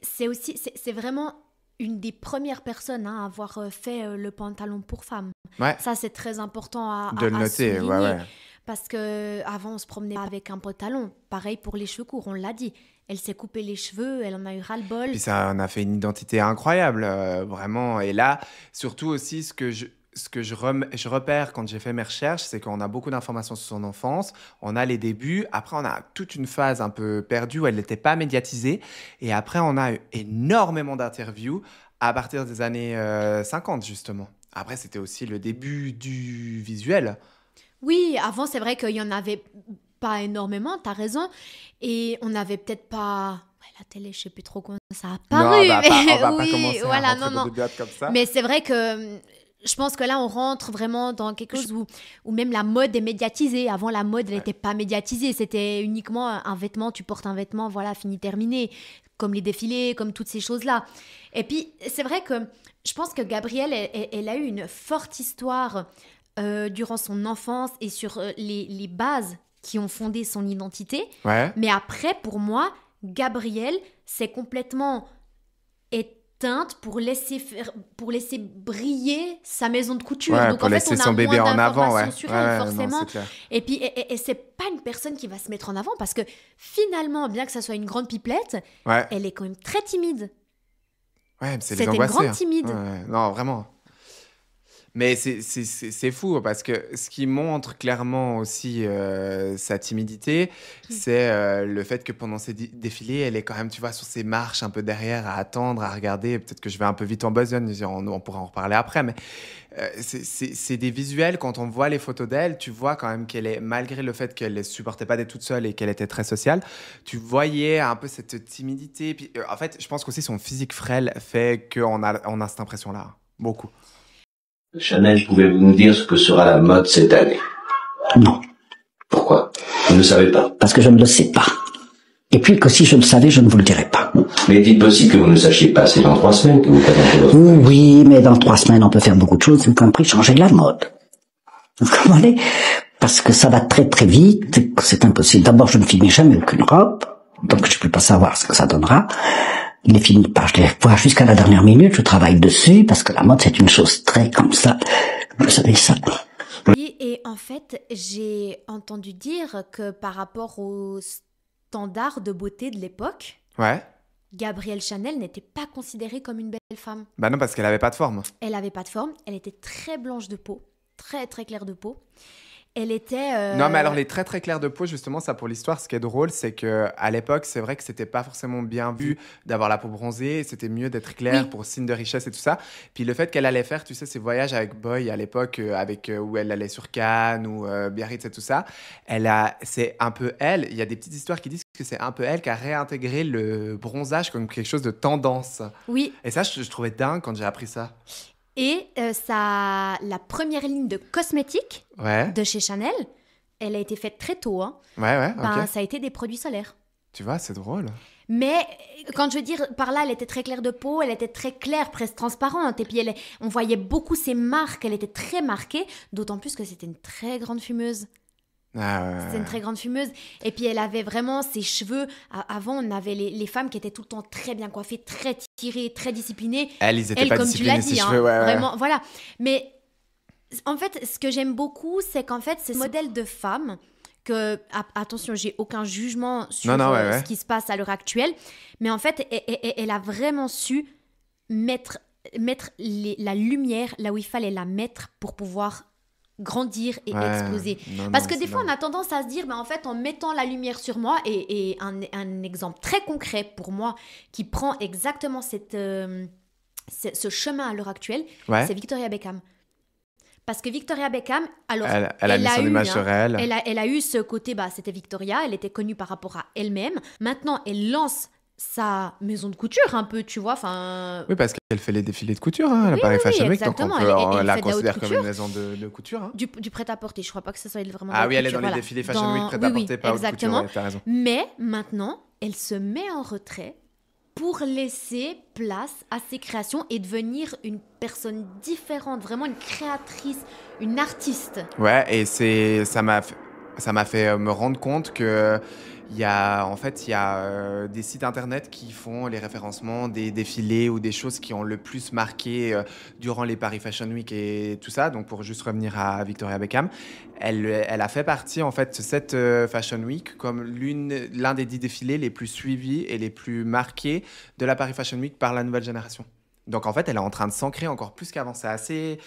C'est vraiment une des premières personnes à avoir fait le pantalon pour femmes. Ouais. Ça, c'est très important à De le noter, souligner. ouais. Parce qu'avant, on se promenait avec un pantalon. Pareil pour les cheveux courts, on l'a dit. Elle s'est coupé les cheveux, elle en a eu ras-le-bol. Puis ça en a fait une identité incroyable, vraiment. Et là, surtout aussi, ce que je repère quand j'ai fait mes recherches, c'est qu'on a beaucoup d'informations sur son enfance, on a les débuts, après on a toute une phase un peu perdue où elle n'était pas médiatisée, et après on a eu énormément d'interviews à partir des années 50, justement. Après, c'était aussi le début du visuel. Oui, avant, c'est vrai qu'il y en avait pas énormément, t'as raison. Et on n'avait peut-être pas... Ouais, la télé, je sais plus trop comment ça a apparu. Non, on va oui, pas commencer voilà, à rentrer non, dans non. des dates comme ça. Mais c'est vrai que je pense que là, on rentre vraiment dans quelque chose où même la mode est médiatisée. Avant, la mode, elle n'était pas médiatisée. C'était uniquement un vêtement, tu portes un vêtement, voilà, fini, terminé. Comme les défilés, comme toutes ces choses-là. Et puis, c'est vrai que je pense que Gabrielle, elle a eu une forte histoire durant son enfance et sur les bases qui ont fondé son identité. Ouais. Mais après, pour moi, Gabrielle s'est complètement éteinte pour laisser briller sa maison de couture. Ouais, donc pour en fait, laisser on a son bébé moins en avant, d'informations ouais. sur Ouais, elle, non, forcément. c'est clair. Et puis, et c'est pas une personne qui va se mettre en avant parce que finalement, bien que ça soit une grande pipelette, Ouais. elle est quand même très timide. Ouais, mais c'est les C'était une angoissés. grande hein. timide. Ouais, non, vraiment. Mais c'est fou parce que ce qui montre clairement aussi sa timidité, c'est le fait que pendant ses défilés, elle est quand même, tu vois, sur ses marches un peu derrière à attendre, à regarder. Peut-être que je vais un peu vite en besogne, on pourra en reparler après, mais c'est des visuels. Quand on voit les photos d'elle, tu vois quand même qu'elle est, malgré le fait qu'elle ne supportait pas d'être toute seule et qu'elle était très sociale, tu voyais un peu cette timidité. Puis, en fait, je pense qu'aussi son physique frêle fait qu'on a cette impression-là. Beaucoup. Chanel, pouvez-vous nous dire ce que sera la mode cette année? Non, Pourquoi? Vous ne savez pas. parce que je ne le sais pas. Et puis que si je le savais, je ne vous le dirais pas. Mais dites possible que vous ne sachiez pas, c'est dans 3 semaines que vous présentez votre... Oui, mais dans 3 semaines, on peut faire beaucoup de choses, y compris changer de la mode. Vous comprenez? Parce que ça va très très vite, et que c'est impossible. D'abord, je ne finis jamais aucune robe, donc je ne peux pas savoir ce que ça donnera. Il est fini pas, je les vois jusqu'à la dernière minute, je travaille dessus, parce que la mode, c'est une chose très comme ça. Vous savez ça. Oui, et en fait, j'ai entendu dire que par rapport aux standards de beauté de l'époque, Ouais. Gabrielle Chanel n'était pas considérée comme une belle femme. Bah non, parce qu'elle avait pas de forme. Elle n'avait pas de forme, elle était très blanche de peau, très très claire de peau. Elle était... Non, mais alors les très très clairs de peau, justement, ça pour l'histoire, ce qui est drôle, c'est que à l'époque, c'est vrai que c'était pas forcément bien vu d'avoir la peau bronzée, c'était mieux d'être clair Oui. pour signe de richesse et tout ça. Puis le fait qu'elle allait faire, tu sais, ces voyages avec Boy à l'époque, où elle allait sur Cannes ou Biarritz et tout ça, c'est un peu elle. Il y a des petites histoires qui disent que c'est un peu elle qui a réintégré le bronzage comme quelque chose de tendance. Oui, Et ça, je trouvais dingue quand j'ai appris ça. et la première ligne de cosmétiques Ouais, de chez Chanel, elle a été faite très tôt. Hein. ouais, Ben, ok. ça a été des produits solaires. Tu vois, c'est drôle. Mais quand je veux dire, par là, elle était très claire de peau, elle était très claire, presque transparente. Et puis, on voyait beaucoup ses marques, elle était très marquée, d'autant plus que c'était une très grande fumeuse. Ah, ouais. C'était une très grande fumeuse. Et puis, elle avait vraiment ses cheveux. Avant, on avait les femmes qui étaient tout le temps très bien coiffées, très tirées, très disciplinées. Elle, ils étaient Elle, pas comme tu l'as disciplinés, ses dit, hein, cheveux, ouais, ouais. vraiment, voilà. Mais en fait, ce que j'aime beaucoup, c'est qu'en fait, c'est ce modèle de femme que, attention, j'ai aucun jugement sur Non, ouais. ce qui se passe à l'heure actuelle, mais en fait, elle a vraiment su mettre la lumière là où il fallait la mettre pour pouvoir grandir et Ouais. exploser. Non, Parce non, que des c'est fois, on dingue. a tendance à se dire, en fait, en mettant la lumière sur moi, et un exemple très concret pour moi qui prend exactement ce chemin à l'heure actuelle, Ouais. c'est Victoria Beckham. Parce que Victoria Beckham, alors, Elle a mis son image sur elle. elle a eu ce côté, c'était Victoria, elle était connue par rapport à elle-même. Maintenant, elle lance sa maison de couture un peu, tu vois, enfin... Oui, parce qu'elle fait les défilés de couture, hein. Elle Oui, Paris oui, Fashion Week, donc on exactement. peut Elle la fait de la haute considère comme couture. une maison de couture. Hein. Du prêt-à-porter, je crois pas que ce soit vraiment Ah de oui, la elle est dans couture, les voilà. défilés Fashion Week, Oui, prêt-à-porter, pas haute couture, exactement. ouais, t'as raison. Mais maintenant, elle se met en retrait pour laisser place à ses créations et devenir une personne différente, vraiment une créatrice, une artiste. Ouais, et ça m'a Ça m'a fait me rendre compte que il y a des sites internet qui font les référencements des défilés ou des choses qui ont le plus marqué durant les Paris Fashion Week et tout ça. Donc pour juste revenir à Victoria Beckham, elle a fait partie en fait de cette Fashion Week comme l'un des 10 défilés les plus suivis et les plus marqués de la Paris Fashion Week par la nouvelle génération. Donc en fait, elle est en train de s'ancrer encore plus qu'avant. C'est assez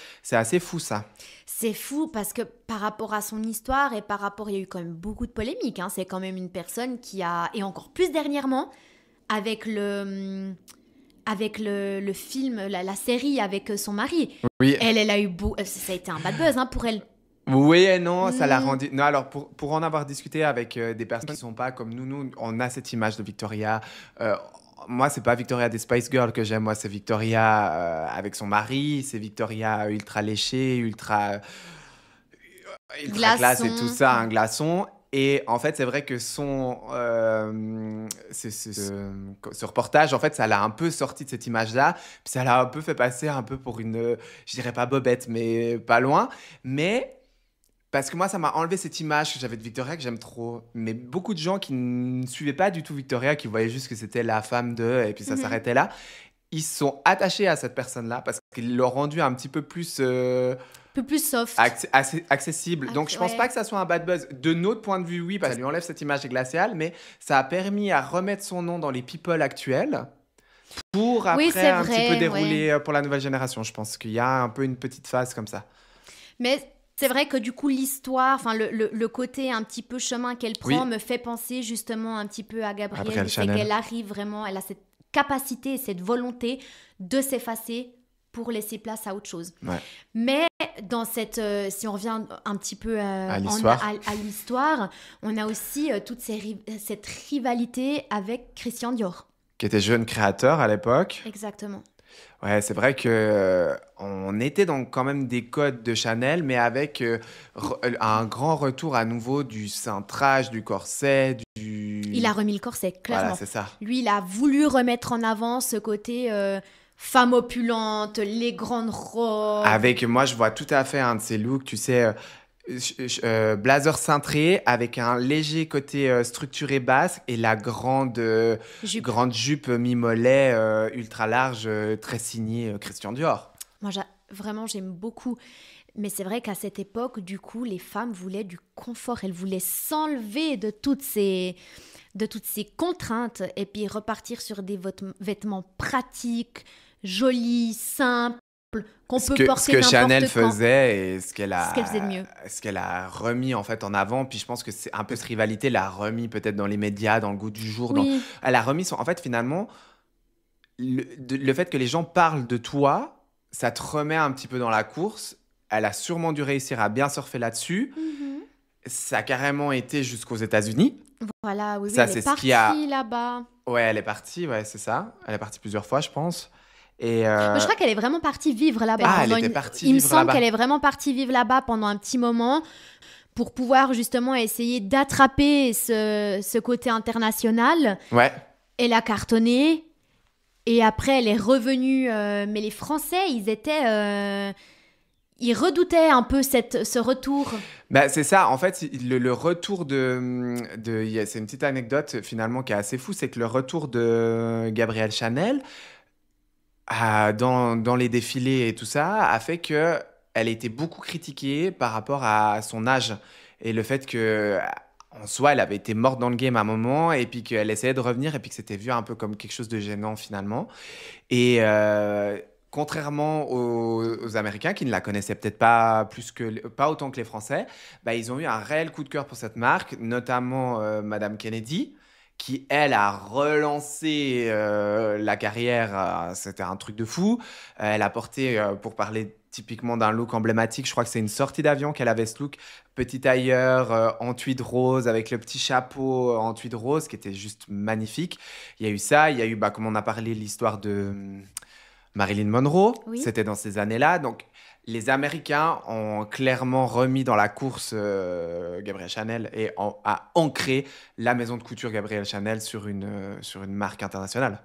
fou ça. C'est fou parce que par rapport à son histoire et par rapport, il y a eu quand même beaucoup de polémiques. Hein. C'est quand même une personne qui a, et encore plus dernièrement, avec le film, la série avec son mari. Oui. Elle a eu ça a été un bad buzz hein, pour elle. Oui et non, ça l'a rendu... Non, alors pour en avoir discuté avec des personnes qui ne sont pas comme nous, on a cette image de Victoria. Moi, c'est pas Victoria des Spice Girls que j'aime. Moi, c'est Victoria avec son mari. C'est Victoria ultra léchée, ultra classe et tout ça, un glaçon. Et en fait, c'est vrai que ce reportage, en fait, ça l'a un peu sorti de cette image-là. Puis ça l'a un peu fait passer un peu pour une, je dirais pas bobette, mais pas loin. Mais parce que moi, ça m'a enlevé cette image que j'avais de Victoria, que j'aime trop. Mais beaucoup de gens qui ne suivaient pas du tout Victoria, qui voyaient juste que c'était la femme de, et puis ça s'arrêtait là, ils se sont attachés à cette personne-là parce qu'ils l'ont rendue un petit peu plus... un peu plus soft. Accessible. Donc, je pense pas que ça soit un bad buzz. De notre point de vue, oui, parce que ça lui enlève cette image glaciale, mais ça a permis à remettre son nom dans les people actuels pour après petit peu dérouler pour la nouvelle génération. Je pense qu'il y a un peu une petite phase comme ça. Mais... c'est vrai que du coup, l'histoire, enfin le côté un petit peu chemin qu'elle prend me fait penser justement un petit peu à Gabrielle. C'est qu'elle arrive vraiment, elle a cette capacité et cette volonté de s'effacer pour laisser place à autre chose. Ouais. Mais dans cette, si on revient un petit peu à l'histoire, on a aussi toute cette rivalité avec Christian Dior. Qui était jeune créateur à l'époque. Exactement. Ouais, c'est vrai que on était dans quand même des codes de Chanel, mais avec un grand retour à nouveau du cintrage, du corset, Il a remis le corset, clairement. Voilà, c'est ça. Lui, il a voulu remettre en avant ce côté femme opulente, les grandes robes. Avec, moi, je vois tout à fait un de ces looks, tu sais... blazer cintré avec un léger côté structuré basse et la grande jupe mi-mollet ultra large très signée Christian Dior. Moi vraiment j'aime beaucoup, mais c'est vrai qu'à cette époque du coup les femmes voulaient du confort, elles voulaient s'enlever de toutes ces contraintes et puis repartir sur des vêtements pratiques, jolis, simples, qu'on peut porter ce que Chanel quand. faisait et ce qu'elle faisait de mieux. Ce qu'elle a remis en fait en avant. Puis je pense que c'est un peu cette rivalité l'a remis peut-être dans les médias, dans le goût du jour. Oui. Elle a remis en fait finalement le fait que les gens parlent de toi, ça te remet un petit peu dans la course. Elle a sûrement dû réussir à bien surfer là-dessus. Ça a carrément été jusqu'aux États-unis. Voilà, oui, ça, elle est partie là-bas. Ouais, elle est partie, ouais, c'est ça. Elle est partie plusieurs fois, je pense. Et je crois qu'elle est vraiment partie vivre là-bas. Ah, elle était partie Il me vivre semble là-bas. qu'elle est vraiment partie vivre là-bas pendant un petit moment pour pouvoir justement essayer d'attraper ce côté international. Ouais. Elle a cartonné et après elle est revenue. Mais les Français, ils redoutaient un peu ce retour. Bah, c'est ça, en fait, le retour c'est une petite anecdote finalement qui est assez fou, c'est que le retour de Gabrielle Chanel dans les défilés et tout ça a fait qu'elle a été beaucoup critiquée par rapport à son âge et le fait que en soi elle avait été morte dans le game à un moment et puis qu'elle essayait de revenir et puis que c'était vu un peu comme quelque chose de gênant finalement et contrairement aux Américains qui ne la connaissaient peut-être pas autant que les Français, bah, ils ont eu un réel coup de cœur pour cette marque, notamment Madame Kennedy, qui, elle, a relancé la carrière. C'était un truc de fou. Elle a porté, pour parler typiquement d'un look emblématique, je crois que c'est une sortie d'avion qu'elle avait ce look, petit tailleur en tweed rose, avec le petit chapeau en tweed rose, qui était juste magnifique. Il y a eu ça, il y a eu, comme on a parlé, l'histoire de Marilyn Monroe. Oui. C'était dans ces années-là. Donc, les Américains ont clairement remis dans la course Gabrielle Chanel et a ancré la maison de couture Gabrielle Chanel sur une marque internationale.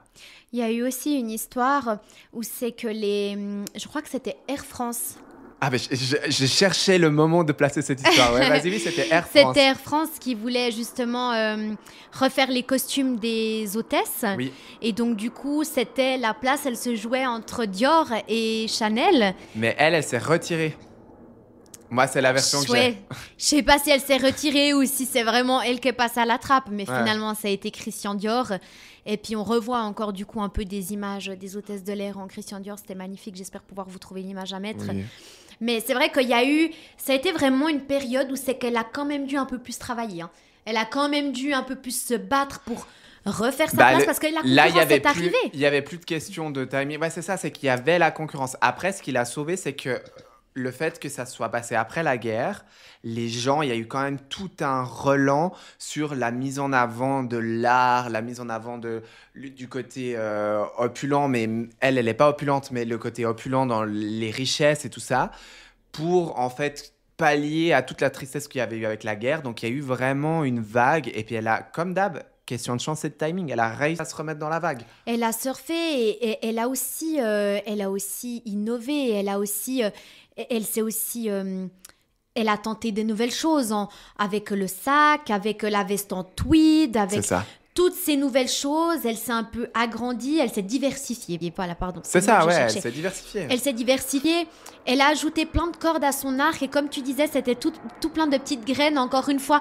Il y a eu aussi une histoire où c'est que je crois que c'était Air France Ah, mais je cherchais le moment de placer cette histoire. Ouais, vas-y, oui, c'était Air France. C'était Air France qui voulait justement refaire les costumes des hôtesses. Oui. Et donc, du coup, c'était la place, elle se jouait entre Dior et Chanel. Mais elle s'est retirée. Moi, c'est la version que j'ai. Je sais pas si elle s'est retirée ou si c'est vraiment elle qui passe à la trappe. Mais finalement, ça a été Christian Dior. Et puis, on revoit encore du coup un peu des images des hôtesses de l'air en Christian Dior. C'était magnifique. J'espère pouvoir vous trouver une image à mettre. Oui. Mais c'est vrai qu'il y a eu... Ça a été vraiment une période où c'est qu'elle a quand même dû un peu plus travailler. Hein. Elle a quand même dû un peu plus se battre pour refaire sa place parce que la concurrence est arrivée. Il n'y avait plus de question de timing. Ouais, c'est ça, c'est qu'il y avait la concurrence. Après, ce qui l'a sauvé, c'est que le fait que ça soit passé après la guerre, les gens, il y a eu quand même tout un relan sur la mise en avant de l'art, la mise en avant du côté opulent, mais elle n'est pas opulente, mais le côté opulent dans les richesses et tout ça, pour en fait pallier à toute la tristesse qu'il y avait eu avec la guerre. Donc il y a eu vraiment une vague, et puis elle a, comme d'hab, question de chance et de timing, elle a réussi à se remettre dans la vague. Elle a surfé et elle a aussi innové, elle s'est aussi... elle a tenté des nouvelles choses avec le sac, avec la veste en tweed, avec toutes ces nouvelles choses. Elle s'est un peu agrandie, elle s'est diversifiée. Voilà, pardon. C'est ça, ouais, elle s'est diversifiée. Elle s'est diversifiée, elle a ajouté plein de cordes à son arc et comme tu disais, c'était tout plein de petites graines, encore une fois,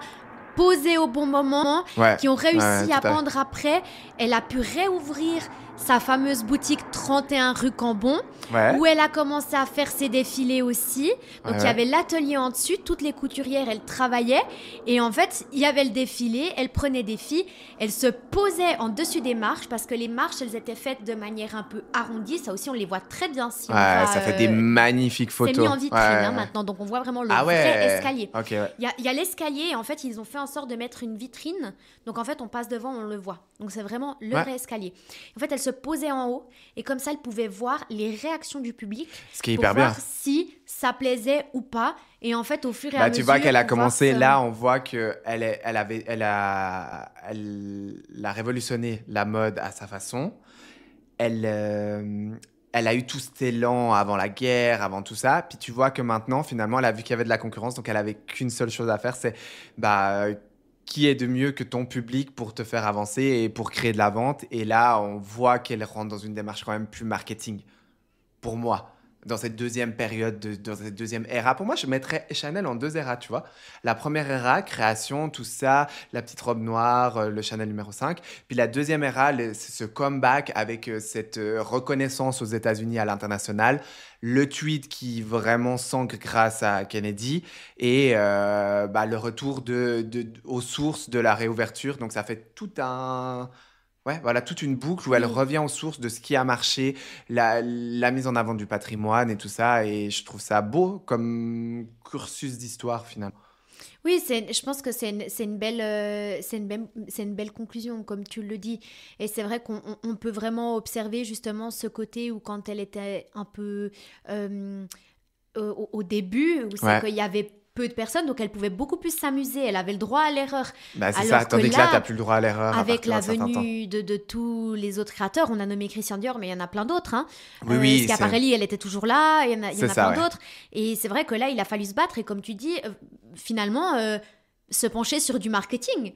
posées au bon moment, qui ont réussi à pendre après. Elle a pu réouvrir sa fameuse boutique 31 rue Cambon, où elle a commencé à faire ses défilés aussi. Donc, il y avait l'atelier en dessus, toutes les couturières, elles travaillaient. Et en fait, il y avait le défilé, elle prenait des filles, elle se posait en dessus des marches, parce que les marches, elles étaient faites de manière un peu arrondie. Ça aussi, on les voit très bien. Si on va, ça fait des magnifiques photos. C'est mis en vitrine maintenant, donc on voit vraiment le vrai escalier. Il y a l'escalier, et en fait, ils ont fait en sorte de mettre une vitrine. Donc, en fait, on passe devant, on le voit. Donc, c'est vraiment le vrai escalier. En fait, elle se posait en haut et comme ça elle pouvait voir les réactions du public, ce qui est pour hyper voir bien si ça plaisait ou pas. Et en fait au fur et à mesure, tu vois qu'elle a commencé là, on voit que elle a révolutionné la mode à sa façon. Elle a eu tout cet élan avant la guerre, avant tout ça. Puis tu vois que maintenant, finalement, elle a vu qu'il y avait de la concurrence, donc elle avait qu'une seule chose à faire, c'est qui est de mieux que ton public pour te faire avancer et pour créer de la vente. Et là, on voit qu'elle rentre dans une démarche quand même plus marketing, pour moi, dans cette deuxième période, dans cette deuxième ère. Pour moi, je mettrais Chanel en 2 éras, tu vois. La première éra, création, tout ça, la petite robe noire, le Chanel numéro 5. Puis la deuxième éra, c'est ce comeback avec cette reconnaissance aux États-Unis à l'international. Le tweet qui vraiment s'ancre grâce à Kennedy et le retour aux sources de la réouverture. Donc, ça fait toute une boucle où elle revient aux sources de ce qui a marché, la mise en avant du patrimoine et tout ça. Et je trouve ça beau comme cursus d'histoire, finalement. Oui, je pense que c'est une belle conclusion, comme tu le dis. Et c'est vrai qu'on peut vraiment observer justement ce côté où quand elle était un peu au début, où c'est qu'il y avait peu de personnes, donc elle pouvait beaucoup plus s'amuser, elle avait le droit à l'erreur. C'est ça, tandis que là, t'as plus le droit à l'erreur. Avec la venue de tous les autres créateurs, on a nommé Christian Dior, mais il y en a plein d'autres. Hein. Schiaparelli, elle était toujours là, il y en a plein d'autres. Et c'est vrai que là, il a fallu se battre, et comme tu dis, finalement, se pencher sur du marketing.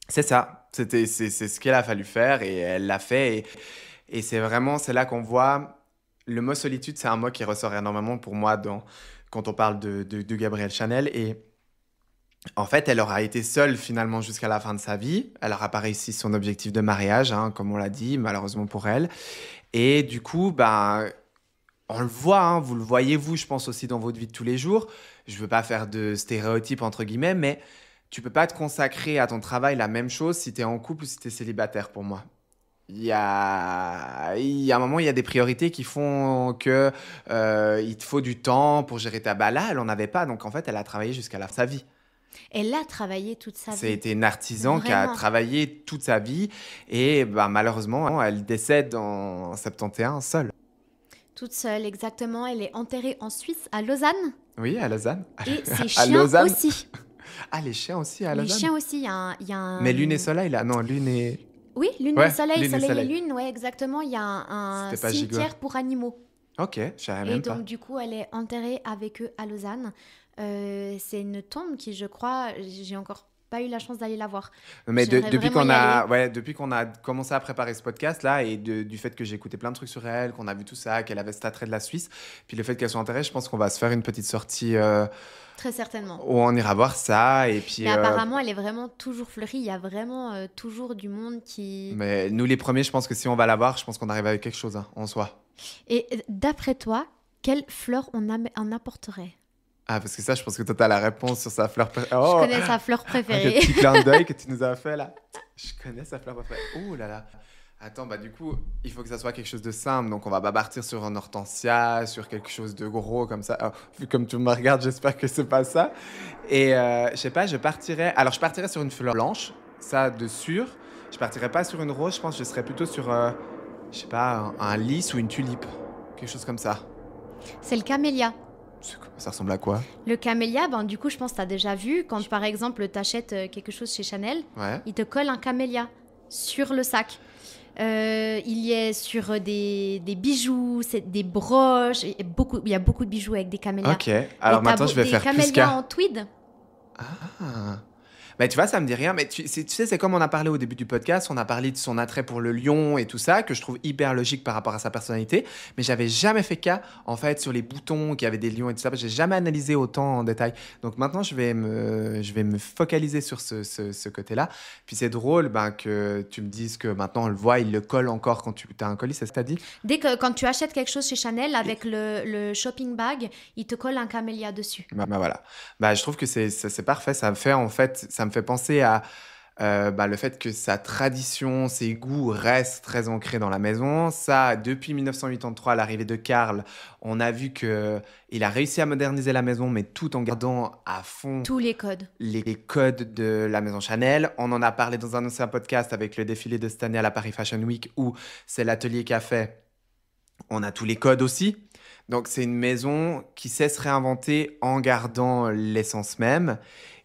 C'est ça, c'est ce qu'elle a fallu faire, et elle l'a fait. Et c'est là qu'on voit, le mot solitude, c'est un mot qui ressort énormément pour moi quand on parle de Gabrielle Chanel. Et en fait, elle aura été seule finalement jusqu'à la fin de sa vie. Elle n'aura pas réussi son objectif de mariage, comme on l'a dit, malheureusement pour elle. Et du coup, on le voit, vous le voyez vous, je pense aussi dans votre vie de tous les jours. Je ne veux pas faire de stéréotypes entre guillemets, mais tu ne peux pas te consacrer à ton travail la même chose si tu es en couple ou si tu es célibataire pour moi. Il y a un moment, il y a des priorités qui font que il te faut du temps pour gérer là, elle n'en avait pas. Donc, en fait, elle a travaillé jusqu'à la fin de sa vie. Elle a travaillé toute sa vie. C'était une artisan qui a travaillé toute sa vie. Et malheureusement, elle décède en 71 seule. Toute seule, exactement. Elle est enterrée en Suisse, à Lausanne. Oui, à Lausanne. Et ses chiens aussi. Ah, les chiens aussi à Lausanne. Les chiens aussi, il y a un... Mais Lune et Soleil, là. Non, Lune et... Oui, Lune et Soleil, Soleil et Lune, ouais, exactement. Il y a un cimetière pour animaux. Ok, je savais Et même donc, pas. du coup, elle est enterrée avec eux à Lausanne. C'est une tombe qui, je crois, j'ai encore pas eu la chance d'aller la voir. Mais J'aimerais depuis vraiment qu'on y aller. a, ouais, depuis qu'on a commencé à préparer ce podcast là et du fait que j'ai écouté plein de trucs sur elle, qu'on a vu tout ça, qu'elle avait cet attrait de la Suisse, puis le fait qu'elle soit enterrée, je pense qu'on va se faire une petite sortie Très certainement. où on ira voir ça et puis. Mais apparemment, elle est vraiment toujours fleurie. Il y a vraiment toujours du monde qui... Mais nous les premiers, je pense que si on va la voir, je pense qu'on arrive avec quelque chose hein, en soi. Et d'après toi, quelle fleur on apporterait? Ah parce que ça, je pense que toi t'as la réponse sur sa fleur. Je connais sa fleur Quel préférée. petit clin d'œil que tu nous as fait là. Je connais sa fleur préférée. Oh là là. Attends, bah du coup, il faut que ça soit quelque chose de simple. Donc on va pas partir sur un hortensia, sur quelque chose de gros comme ça. Oh, vu comme tu me regardes, j'espère que c'est pas ça. Et je sais pas, je partirais sur une fleur blanche, ça de sûr. Je partirais pas sur une rose, je pense que je serais plutôt sur, je sais pas, un lys ou une tulipe. Quelque chose comme ça. C'est le camélia. Ça ressemble à quoi? Le camélia, ben, du coup, je pense que tu as déjà vu, quand par exemple, tu achètes quelque chose chez Chanel, Ouais. il te colle un camélia sur le sac. Il y est sur des bijoux, des broches, il y a beaucoup de bijoux avec des camélias. Ok, alors maintenant je vais faire des plus camélias qu'à. en tweed. Ah. Mais tu vois, ça me dit rien. Mais tu sais, c'est comme on a parlé au début du podcast, on a parlé de son attrait pour le lion et tout ça, que je trouve hyper logique par rapport à sa personnalité. Mais j'avais jamais fait cas, en fait, sur les boutons qui avaient des lions et tout ça. J'ai jamais analysé autant en détail. Donc maintenant, je vais me focaliser sur ce côté-là. Puis c'est drôle que tu me dises que maintenant on le voit, il le colle encore quand tu as un colis, c'est ce que tu as dit? Quand tu achètes quelque chose chez Chanel avec le shopping bag, il te colle un camélia dessus. Bah voilà. Je trouve que c'est parfait. Ça me fait penser à le fait que sa tradition, ses goûts restent très ancrés dans la maison. Ça, depuis 1983, à l'arrivée de Karl, on a vu qu'il a réussi à moderniser la maison, mais tout en gardant à fond Tous les codes. les codes de la maison Chanel. On en a parlé dans un ancien podcast avec le défilé de cette année à la Paris Fashion Week, où c'est l'atelier qu'a fait. On a tous les codes aussi. Donc, c'est une maison qui sait se réinventer en gardant l'essence même.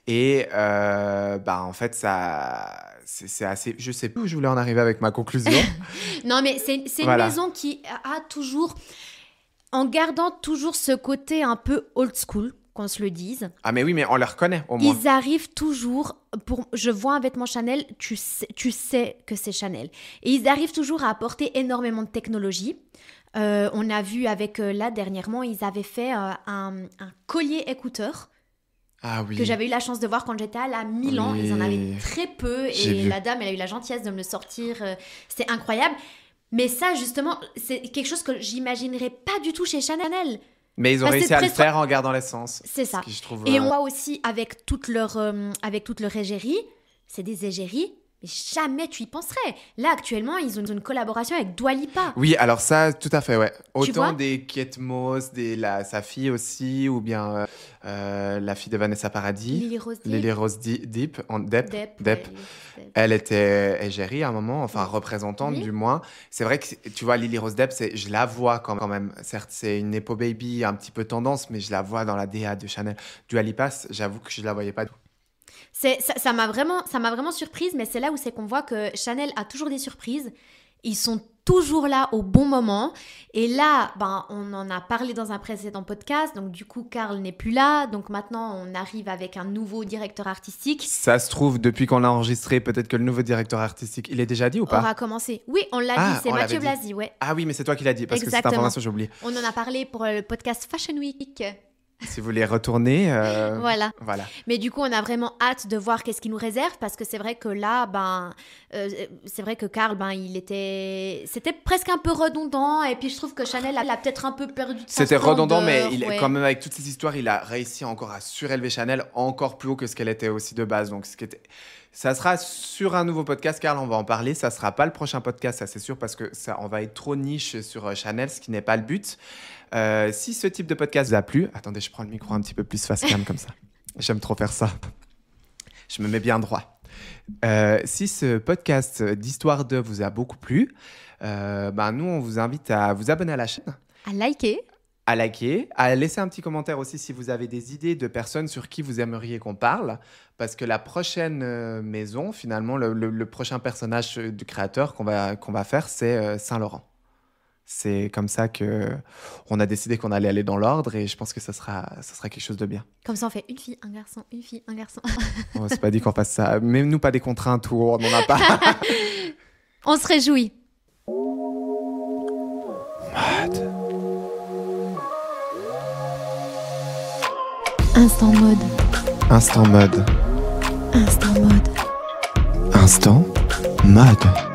Et en fait, c'est assez... Je sais plus où je voulais en arriver avec ma conclusion. Non, mais c'est Voilà. une maison qui a toujours, en gardant toujours ce côté un peu old school, qu'on se le dise. Ah mais oui, mais on le reconnaît au moins. Ils arrivent toujours, je vois un vêtement Chanel, tu sais que c'est Chanel. Et ils arrivent toujours à apporter énormément de technologie. On a vu avec, là, dernièrement, ils avaient fait un collier écouteur. Ah oui. Que j'avais eu la chance de voir quand j'étais à Milan. Oui. Ils en avaient très peu J'ai et vu. la dame, elle a eu la gentillesse de me le sortir. C'était incroyable. Mais ça, justement, c'est quelque chose que j'imaginerais pas du tout chez Chanel. Mais ils ont Bah, réussi c'est à le très faire en gardant l'essence. C'est ça. Ce qui, je trouve, Et on voit aussi avec toute leur égérie, c'est des égéries, mais jamais tu y penserais. Là, actuellement, ils ont une collaboration avec Dua Lipa. Oui, alors ça, tout à fait, ouais. vois Autant des Kate Moss, sa fille aussi, ou bien la fille de Vanessa Paradis. Lily Rose Depp. Lily Rose Depp. Depp. Depp. Ouais, Depp. Elle était égérie à un moment, enfin représentante Oui. du moins. C'est vrai que, tu vois, Lily Rose Depp, je la vois quand même. Certes, c'est une Nepo Baby un petit peu tendance, mais je la vois dans la DA de Chanel. Dua Lipa, j'avoue que je la voyais pas. Ça m'a vraiment surprise, mais c'est là où c'est qu'on voit que Chanel a toujours des surprises. Ils sont toujours là au bon moment. Et là, on en a parlé dans un précédent podcast. Donc, du coup, Karl n'est plus là. Donc, maintenant, on arrive avec un nouveau directeur artistique. Ça se trouve, depuis qu'on l'a enregistré, peut-être que le nouveau directeur artistique, il est déjà dit ou pas? Aura commencé. Oui, on l'a Ah, dit. C'est on Mathieu l'avait dit. Blasi, ouais. Ah oui, mais c'est toi qui l'as dit, parce que cette Exactement. information, j'ai oublié. On en a parlé pour le podcast Fashion Week. Si vous voulez retourner, Voilà. voilà. Mais du coup, on a vraiment hâte de voir qu'est-ce qu'il nous réserve parce que c'est vrai que là, c'est vrai que Karl, c'était presque un peu redondant et puis je trouve que Chanel a peut-être un peu perdu de sa C'était redondant, mais splendeur, ouais. quand même, avec toutes ces histoires, il a réussi encore à surélever Chanel encore plus haut que ce qu'elle était aussi de base. Donc, ça sera sur un nouveau podcast, Karl, on va en parler. Ça sera pas le prochain podcast, ça c'est sûr, parce que on va être trop niche sur Chanel, ce qui n'est pas le but. Si ce type de podcast vous a plu, attendez, je prends le micro un petit peu plus face cam comme ça. J'aime trop faire ça. Je me mets bien droit. Si ce podcast d'Histoire de vous a beaucoup plu, nous, on vous invite à vous abonner à la chaîne, À liker. à liker, à laisser un petit commentaire aussi si vous avez des idées de personnes sur qui vous aimeriez qu'on parle, parce que la prochaine maison, finalement, le prochain personnage du créateur qu'on va faire, c'est Saint-Laurent. C'est comme ça qu'on a décidé qu'on allait aller dans l'ordre et je pense que ça sera quelque chose de bien. Comme ça, on fait une fille, un garçon, une fille, un garçon. On s'est pas dit qu'on fasse ça. Même nous, pas des contraintes où on n'en a pas. On se réjouit. Mode. Instant mode. Instant mode. Instant mode. Instant mode.